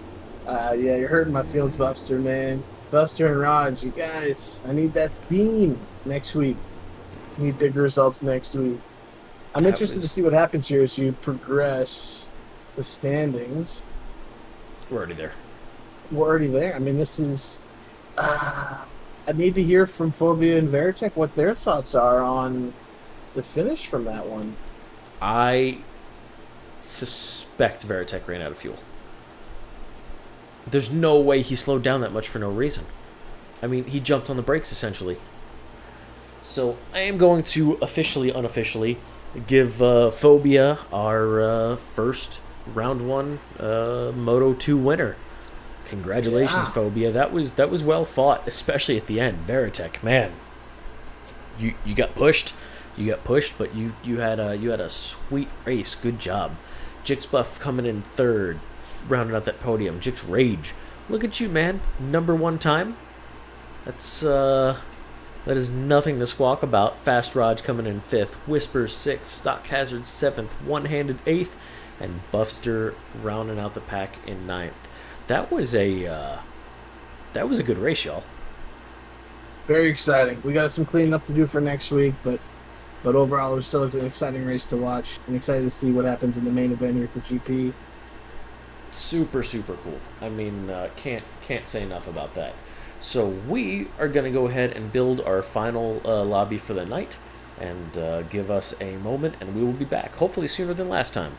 Speaker 2: Yeah, you're hurting my feelings, Buster, man. Buster and Raj, you guys, I need that theme next week. Need big results next week. I'm
Speaker 1: That
Speaker 2: interested to
Speaker 1: was-
Speaker 2: see what happens here as you progress the standings.
Speaker 1: We're already there.
Speaker 2: We're already there. I mean, this is. I need to hear from Phobia and Veritech what their thoughts are on the finish from that one.
Speaker 1: I suspect Veritech ran out of fuel. There's no way he slowed down that much for no reason. I mean, he jumped on the brakes essentially. So I am going to officially, unofficially, give Phobia our first round one Moto 2 winner. Congratulations,
Speaker 2: Yeah.
Speaker 1: Phobia. That was well fought, especially at the end. Veritech, man, you got pushed. You got pushed, but you had a sweet race. Good job. Jix Buff coming in third, rounding out that podium. Jix Rage, look at you, man. Number one time. That is nothing to squawk about. Fast Raj coming in fifth. Whisper sixth. Stock Hazard seventh. One-handed eighth, and Buffster rounding out the pack in ninth. That was a good race, y'all.
Speaker 2: Very exciting. We got some cleaning up to do for next week, but overall, it was still an exciting race to watch. I'm excited to see what happens in the main event here for GP.
Speaker 1: Super cool. I mean, can't say enough about that. So we are gonna go ahead and build our final lobby for the night, and give us a moment, and we will be back. Hopefully sooner than last time.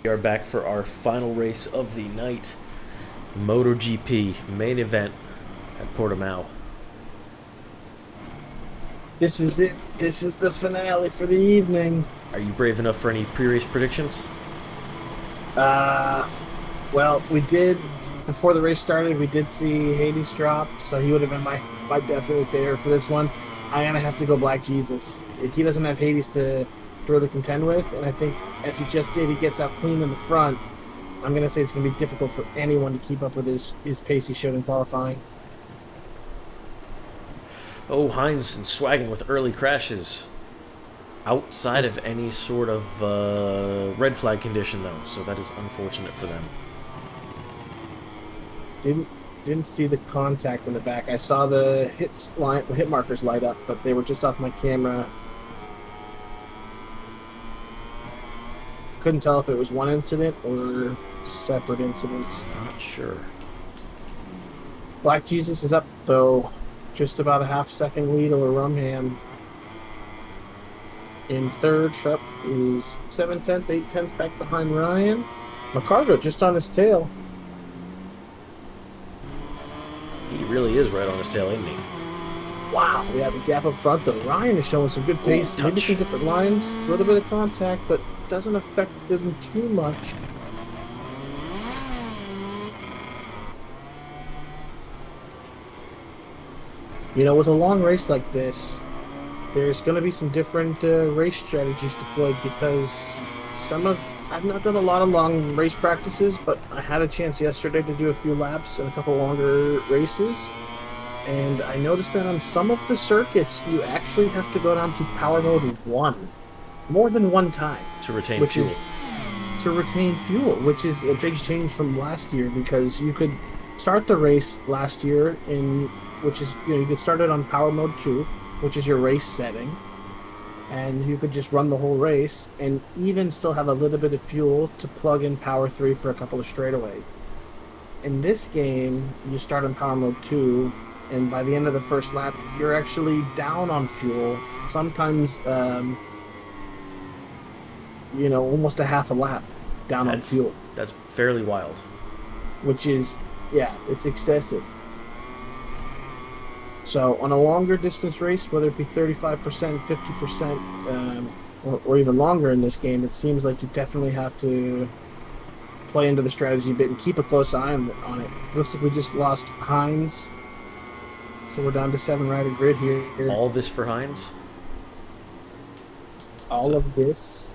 Speaker 1: We are back for our final race of the night. MotoGP main event at Portimao.
Speaker 2: This is it. This is the finale for the evening.
Speaker 1: Are you brave enough for any pre-race predictions?
Speaker 2: Well, we did, before the race started, we did see Hades drop, so he would have been my definite favorite for this one. I'm going to have to go Black Jesus. He doesn't have Hades to really contend with, and I think, as he just did, he gets out clean in the front. I'm going to say it's going to be difficult for anyone to keep up with his pace he showed in qualifying.
Speaker 1: Oh, Hines and Swaggin with early crashes. Outside of any sort of red flag condition, though, so that is unfortunate for them.
Speaker 2: Didn't see the contact in the back. I saw the hit markers light up, but they were just off my camera. Couldn't tell if it was one incident or separate incidents.
Speaker 1: Not sure.
Speaker 2: Black Jesus is up, though, just about a half-second lead over Rumham. In third, Sharp is 7/10, 8/10 back behind Ryan. McCargo just on his tail.
Speaker 1: He really is right on his tail, isn't he?
Speaker 2: Wow, we have a gap up front, though. Ryan is showing some good pace.
Speaker 1: Ooh,
Speaker 2: maybe some different lines, a little bit of contact, but doesn't affect them too much. You know, with a long race like this, there's going to be some different race strategies deployed because I've not done a lot of long race practices, but I had a chance yesterday to do a few laps and a couple longer races, and I noticed that on some of the circuits, you actually have to go down to power mode 1 more than one time
Speaker 1: To retain fuel.
Speaker 2: To retain fuel, which is a big change from last year, because you could start the race last year you could start it on power mode 2, which is your race setting, and you could just run the whole race and even still have a little bit of fuel to plug in power 3 for a couple of straightaway. In this game, you start on power mode 2, and by the end of the first lap, you're actually down on fuel, sometimes almost a half a lap down on fuel.
Speaker 1: That's fairly wild.
Speaker 2: Which is, it's excessive. So on a longer distance race, whether it be 35%, 50%, or even longer in this game, it seems like you definitely have to play into the strategy a bit and keep a close eye on it. Looks like we just lost Hines, so we're down to 7-rider grid here.
Speaker 1: All this for Hines?
Speaker 2: All of this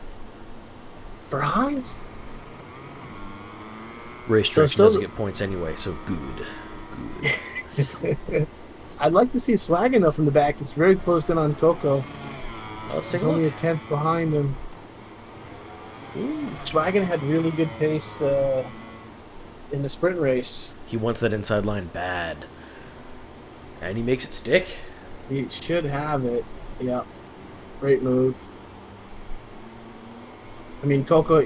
Speaker 2: for Hines?
Speaker 1: Racetrack doesn't get points anyway, so good.
Speaker 2: I'd like to see Swaggin, though, from the back. It's very closed in on Coco.
Speaker 1: Let's take
Speaker 2: He's
Speaker 1: a look.
Speaker 2: only a 10th behind him. Swaggin had really good pace in the sprint race.
Speaker 1: He wants that inside line bad. And he makes it stick.
Speaker 2: He should have it. Yeah. Great move. I mean, Coco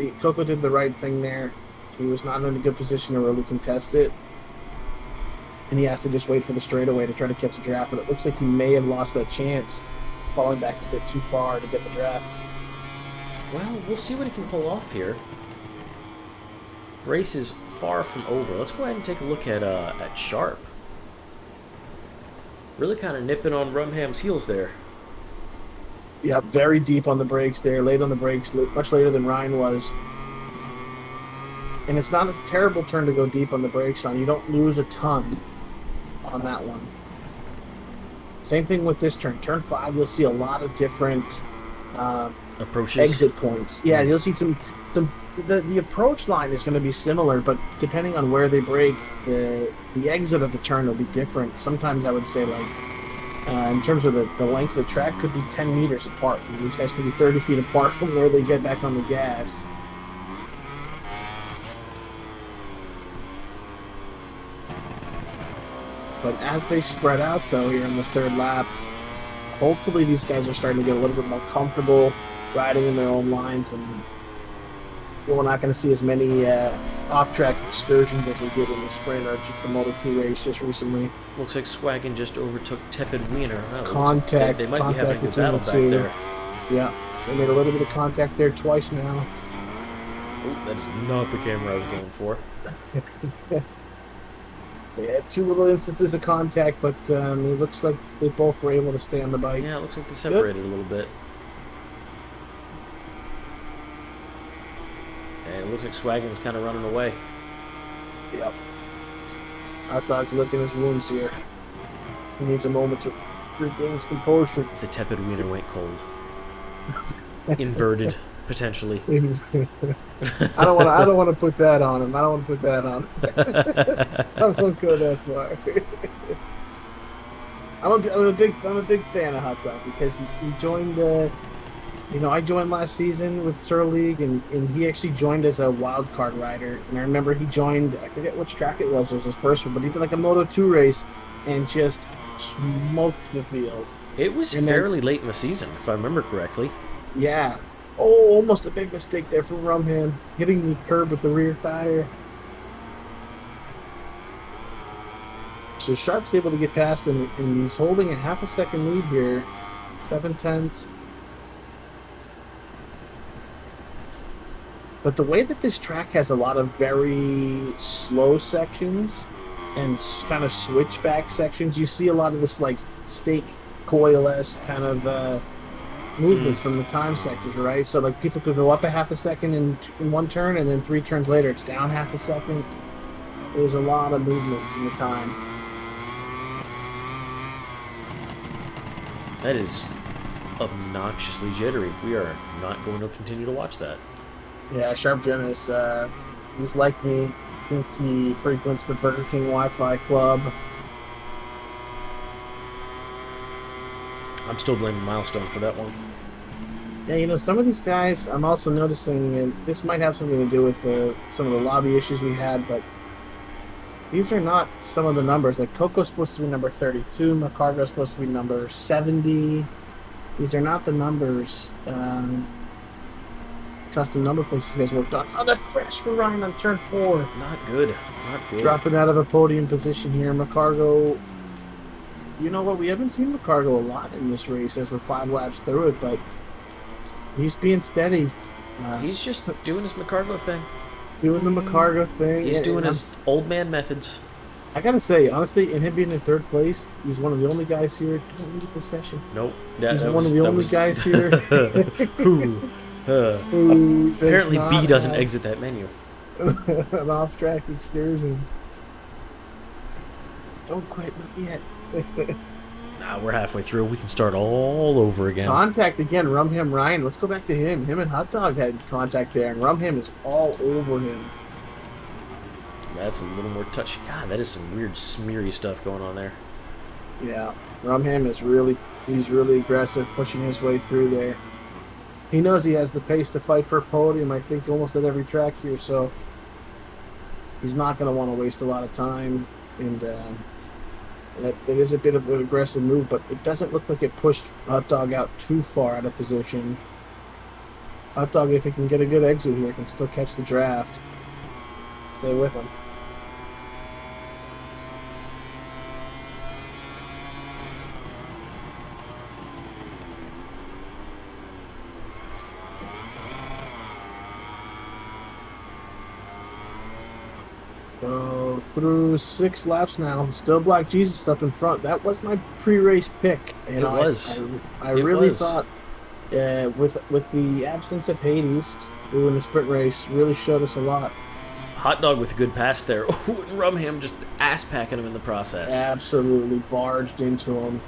Speaker 2: did the right thing there. He was not in a good position to really contest it. And he has to just wait for the straightaway to try to catch a draft. But it looks like he may have lost that chance, falling back a bit too far to get the draft.
Speaker 1: Well, we'll see what he can pull off here. Race is far from over. Let's go ahead and take a look at Sharp. Really kind of nipping on Rumham's heels there.
Speaker 2: Yeah, very deep on the brakes there, late on the brakes, much later than Ryan was. And it's not a terrible turn to go deep on the brakes on. You don't lose a ton on that one. Same thing with this turn. Turn 5, you'll see a lot of different
Speaker 1: approaches,
Speaker 2: exit points. Yeah, you'll see the approach line is going to be similar, but depending on where they brake, the exit of the turn will be different. Sometimes I would say, in terms of the length of the track, could be 10 meters apart. And these guys could be 30 feet apart from where they get back on the gas. But as they spread out, though, here in the third lap, hopefully these guys are starting to get a little bit more comfortable riding in their own lines, and we're not going to see as many off-track excursions as we did in the sprint or the Moto2 race just recently.
Speaker 1: Looks like Swaggin just overtook Tepid Wiener.
Speaker 2: Contact.
Speaker 1: They might be having a good
Speaker 2: between
Speaker 1: battle
Speaker 2: the
Speaker 1: back
Speaker 2: two.
Speaker 1: there.
Speaker 2: Yeah, they made a little bit of contact there twice now.
Speaker 1: Oh, that is not the camera I was going for.
Speaker 2: Yeah, 2 little instances of contact, but it looks like they both were able to stay on the bike.
Speaker 1: Yeah, it looks like they separated a little bit. And it looks like Swaggin's kind of running away.
Speaker 2: Yep. Hot Dog's licking his wounds here. He needs a moment to regain his composure.
Speaker 1: The tepid wiener went cold. Inverted, potentially.
Speaker 2: I don't want to put that on him. I don't want to put that on him. I won't go that far. I'm a big fan of Hot Dog because he joined I joined last season with SERL League, and he actually joined as a wild card rider. And I remember he joined, I forget which track it was his first one, but he did like a Moto2 race and just smoked the field.
Speaker 1: It was fairly late in the season, if I remember correctly.
Speaker 2: Yeah. Oh, almost a big mistake there from Rumham, hitting the curb with the rear tire. So Sharp's able to get past him, and he's holding a half a second lead here. 7/10. But the way that this track has a lot of very slow sections and kind of switchback sections, you see a lot of this like stake coil-esque kind of movements from the time sectors, right? So like people could go up a half a second in one turn, and then 3 turns later it's down half a second. There's a lot of movements in the time.
Speaker 1: That is obnoxiously jittery. We are not going to continue to watch that.
Speaker 2: Yeah, Sharp Jen is he's like me. I think he frequents the Burger King Wi-Fi club.
Speaker 1: I'm still blaming Milestone for that one.
Speaker 2: Yeah, some of these guys, I'm also noticing, and this might have something to do with some of the lobby issues we had, but these are not some of the numbers. Like Coco's supposed to be number 32, McCargo's supposed to be number 70. These are not the numbers. Custom number plates you guys worked on. Oh, that crash for Ryan on turn 4.
Speaker 1: Not good. Not good.
Speaker 2: Dropping out of a podium position here. McCargo, you know what? We haven't seen McCargo a lot in this race as we're 5 laps through it, but he's being steady.
Speaker 1: He's just doing his McCargo thing.
Speaker 2: Doing the McCargo thing.
Speaker 1: He's doing his old man methods.
Speaker 2: I gotta say, honestly, in him being in 3rd place, he's one of the only guys here. Don't leave the session.
Speaker 1: Nope.
Speaker 2: He's one of the only guys here.
Speaker 1: Apparently B doesn't exit that menu.
Speaker 2: An off-track excursion. Don't quit, not yet.
Speaker 1: Nah, we're halfway through. We can start all over again.
Speaker 2: Contact again, Rumham Ryan. Let's go back to him. Him and Hot Dog had contact there, and Rumham is all over him.
Speaker 1: That's a little more touchy. God, that is some weird smeary stuff going on there.
Speaker 2: Yeah, Rumham is he's really aggressive, pushing his way through there. He knows he has the pace to fight for a podium, I think, almost at every track here, so he's not going to want to waste a lot of time. And it is a bit of an aggressive move, but it doesn't look like it pushed Hot Dog out too far out of position. Hot Dog, if he can get a good exit here, can still catch the draft. Stay with him. So through 6 laps now, still Black Jesus up in front. That was my pre-race pick. And I really thought with the absence of Hades doing the sprint race really showed us a lot.
Speaker 1: Hot Dog with a good pass there. Ooh, and Rumham just ass-packing him in the process.
Speaker 2: Absolutely barged into him.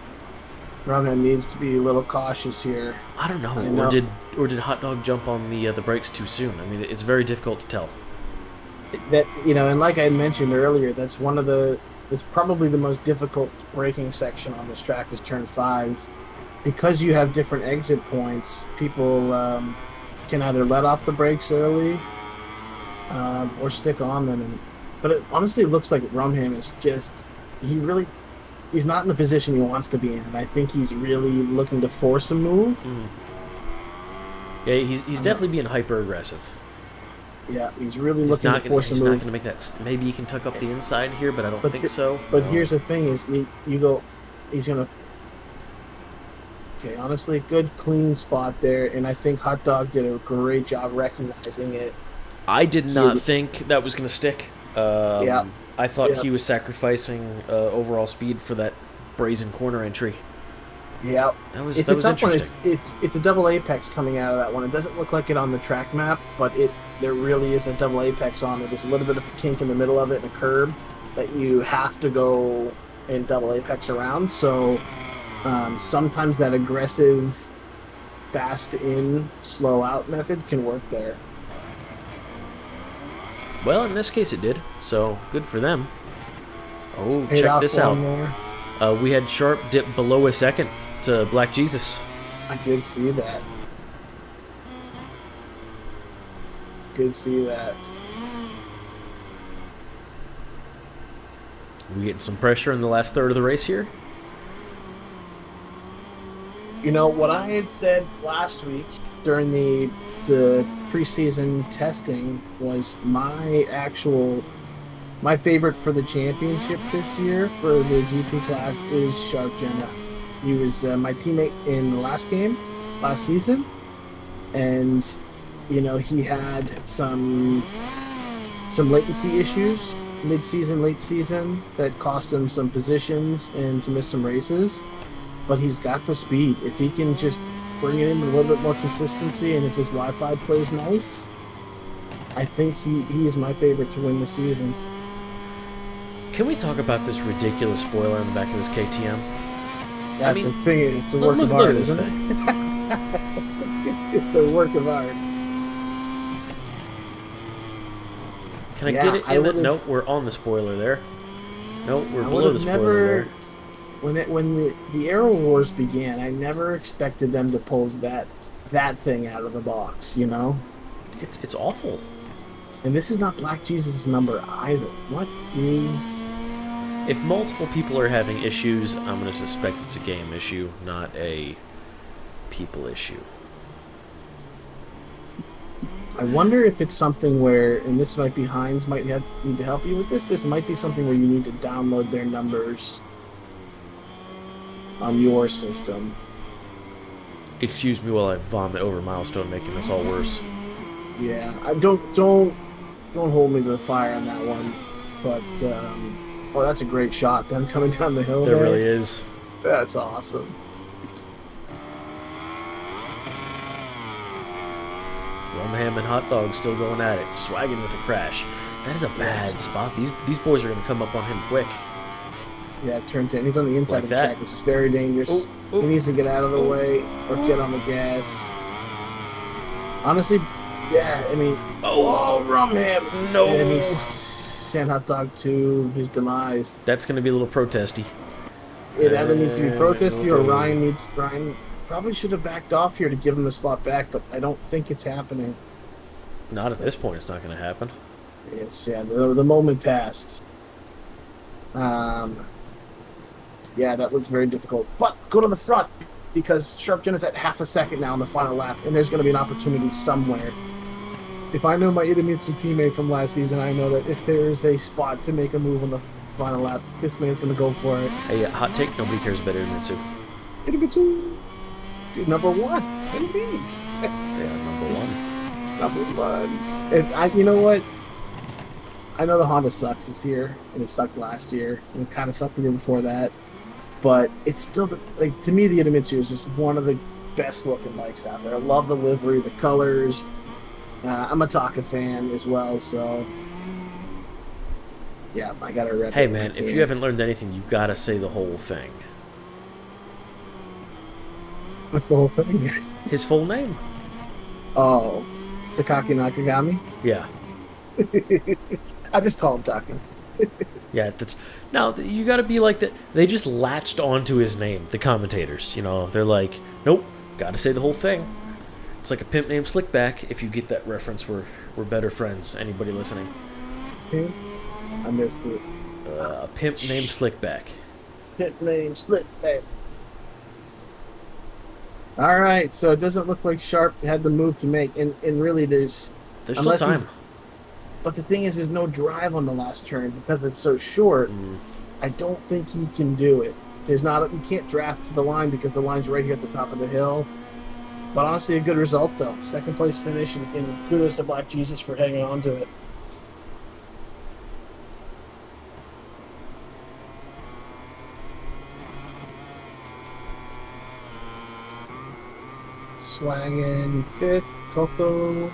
Speaker 2: Rumham needs to be a little cautious here.
Speaker 1: I don't know. Or did Hot Dog jump on the brakes too soon? I mean, it's very difficult to tell.
Speaker 2: That, and like I had mentioned earlier, that's probably the most difficult braking section on this track is turn 5. Because you have different exit points, people can either let off the brakes early or stick on them. But it honestly looks like Rumham is just, he's not in the position he wants to be in, and I think he's really looking to force a move.
Speaker 1: Yeah, he's definitely being hyper-aggressive.
Speaker 2: Yeah, he's really looking to force a move.
Speaker 1: He's not going to make that. Maybe he can tuck up the inside here, but I don't think so.
Speaker 2: But here's the thing: is you go, he's going to. Okay, honestly, good clean spot there, and I think Hot Dog did a great job recognizing it.
Speaker 1: I did not think that was going to stick. I thought he was sacrificing overall speed for that brazen corner entry.
Speaker 2: Yeah,
Speaker 1: that was
Speaker 2: a tough
Speaker 1: interesting.
Speaker 2: One. It's a double apex coming out of that one. It doesn't look like it on the track map, but there really is a double apex on it. There's a little bit of a kink in the middle of it and a curb that you have to go and double apex around. So sometimes that aggressive, fast in, slow out method can work there.
Speaker 1: Well, in this case it did, so good for them. Oh,
Speaker 2: Paid
Speaker 1: check this out.
Speaker 2: There.
Speaker 1: We had Sharp dip below a second to Black Jesus.
Speaker 2: I did see that.
Speaker 1: We getting some pressure in the last third of the race here?
Speaker 2: You know, what I had said last week during the preseason testing was my favorite for the championship this year for the GP class is Sharp Jenna. He was my teammate in the last season, and you know, he had some latency issues mid-season, late season that cost him some positions and to miss some races, but he's got the speed. If he can just bring it in with a little bit more consistency, and if his Wi-Fi plays nice, I think he's my favorite to win the season.
Speaker 1: Can we talk about this ridiculous spoiler on the back of this KTM?
Speaker 2: That's a thing. It's a work of art, isn't it? It's a work of art.
Speaker 1: Can I get it in the... Nope, we're on the spoiler there. Nope, we're below the spoiler there.
Speaker 2: When the Aero Wars began, I never expected them to pull that thing out of the box, you know?
Speaker 1: It's awful. And
Speaker 2: this is not Black Jesus' number either. What is...
Speaker 1: If multiple people are having issues, I'm going to suspect it's a game issue, not a people issue.
Speaker 2: I wonder if it's something where, and this might be Heinz might need to help you with this might be something where you need to download their numbers on your system.
Speaker 1: Excuse me while I vomit over Milestone, making this all worse.
Speaker 2: Yeah, I don't hold me to the fire on that one, but oh, that's a great shot. Them coming down the hill.
Speaker 1: There really is.
Speaker 2: That's awesome.
Speaker 1: Rum ham and hot dog still going at it, swagging with a crash. That is a bad spot. These boys are going to come up on him quick.
Speaker 2: Yeah, turn 10. He's on the inside of the track, which is very dangerous.
Speaker 1: He
Speaker 2: needs to get out of the way or get on the gas. Honestly, yeah, I mean... Oh, rum ham!
Speaker 1: No!
Speaker 2: And he sent hot dog to his demise.
Speaker 1: That's going to be a little protesty.
Speaker 2: It either needs to be protesty or Ryan probably should have backed off here to give him the spot back, but I don't think it's happening.
Speaker 1: Not at this point. It's not going to happen.
Speaker 2: The moment passed. Yeah, that looks very difficult. But go to the front, because Sharp Jen is at half a second now in the final lap, and there's going to be an opportunity somewhere. If I know my Idemitsu teammate from last season, I know that if there is a spot to make a move on the final lap, this man's going to go for it.
Speaker 1: Hey, hot take, nobody cares about Idemitsu.
Speaker 2: Idemitsu! Number one, indeed.
Speaker 1: Yeah,
Speaker 2: Number one. You know what? I know the Honda sucks this year, and it sucked last year, and it kind of sucked the year before that. But it's still, to me, the Idemitsu is just one of the best looking bikes out there. I love the livery, the colors. I'm a Taka fan as well, so yeah, I got to rep.
Speaker 1: Hey man, if you haven't learned anything, you've got to say the whole thing.
Speaker 2: What's the whole thing?
Speaker 1: His full name.
Speaker 2: Oh, Takaki Nakagami?
Speaker 1: Yeah.
Speaker 2: I just call him Taki.
Speaker 1: Yeah, now you got to be like that. They just latched onto his name, the commentators. You know, they're like, nope, got to say the whole thing. It's like a pimp named Slickback. If you get that reference, we're better friends. Anybody listening?
Speaker 2: Pimp? I missed it.
Speaker 1: A pimp named Slickback.
Speaker 2: Pimp named Slickback. All right, so it doesn't look like Sharp had the move to make, and really there's
Speaker 1: still time.
Speaker 2: But the thing is, there's no drive on the last turn because it's so short. I don't think he can do it. You can't draft to the line because the line's right here at the top of the hill. But honestly, a good result, though. Second place finish, and kudos to Black Jesus for hanging on to it. Swaggin fifth, Coco.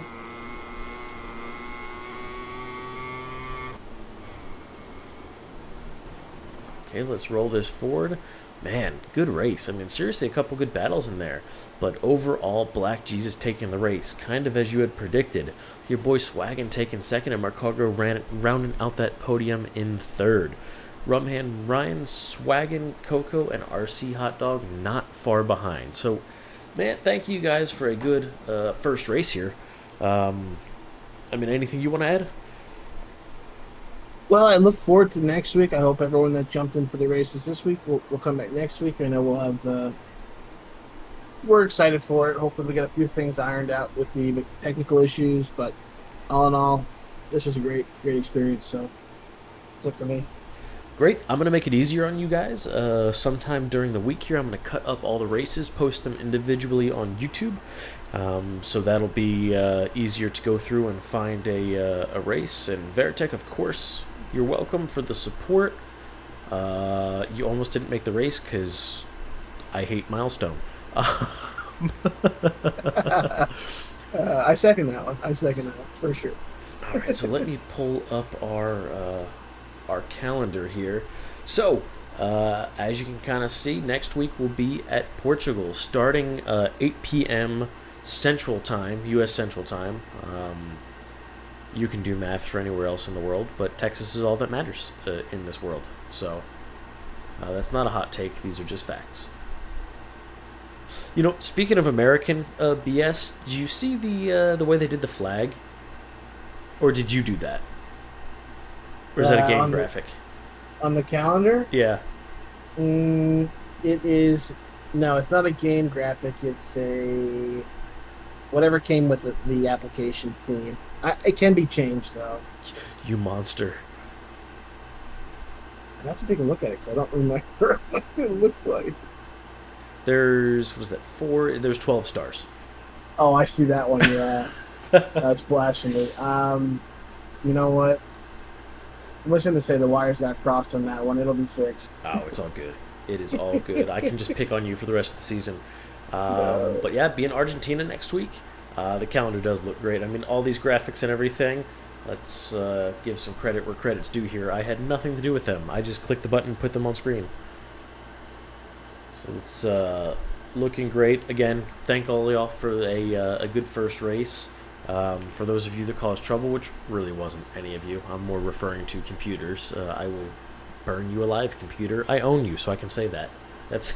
Speaker 1: Okay, let's roll this forward. Man, good race. I mean, seriously, a couple good battles in there. But overall, Black Jesus taking the race, kind of as you had predicted. Your boy Swaggin taking second, and Marcargo rounding out that podium in third. Rumhand Ryan, Swaggin, Coco, and RC Hot Dog not far behind. So, man, thank you guys for a good first race here. Anything you want to add?
Speaker 2: Well, I look forward to next week. I hope everyone that jumped in for the races this week will come back next week. I know we'll have. We're excited for it. Hopefully, we get a few things ironed out with the technical issues. But all in all, this was a great experience. So that's it for me.
Speaker 1: Great. I'm going to make it easier on you guys. Sometime during the week here, I'm going to cut up all the races, post them individually on YouTube. So that'll be easier to go through and find a race. And Veritech, of course, you're welcome for the support. You almost didn't make the race because I hate Milestone.
Speaker 2: I second that one. For sure.
Speaker 1: All right, so let me pull up our calendar here. So, as you can kind of see, next week we'll be at Portugal, starting 8 p.m. Central Time, U.S. Central Time. You can do math for anywhere else in the world, but Texas is all that matters in this world. So, that's not a hot take. These are just facts. You know, speaking of American BS, did you see the way they did the flag? Or did you do that? Or is that a game graphic?
Speaker 2: On the calendar?
Speaker 1: Yeah.
Speaker 2: It is... No, it's not a game graphic. It's a... Whatever came with the application theme. It can be changed, though.
Speaker 1: You monster.
Speaker 2: I'd have to take a look at it, because I don't remember what it looked like.
Speaker 1: There's 4? There's 12 stars.
Speaker 2: Oh, I see that one, yeah. That's blasting me. You know what? I'm just going to say the wires got crossed on that one. It'll be fixed.
Speaker 1: Oh, it's all good. It is all good. I can just pick on you for the rest of the season. But yeah, be in Argentina next week. The calendar does look great. I mean, all these graphics and everything, let's give some credit where credit's due here. I had nothing to do with them. I just clicked the button and put them on screen. So it's looking great. Again, thank all y'all for a good first race. For those of you that caused trouble, which really wasn't any of you, I'm more referring to computers. I will burn you alive, computer. I own you, so I can say that. That's...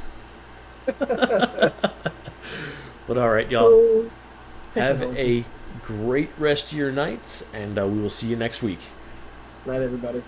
Speaker 1: But all right, y'all. Have a great rest of your nights, and we will see you next week.
Speaker 2: Night, everybody.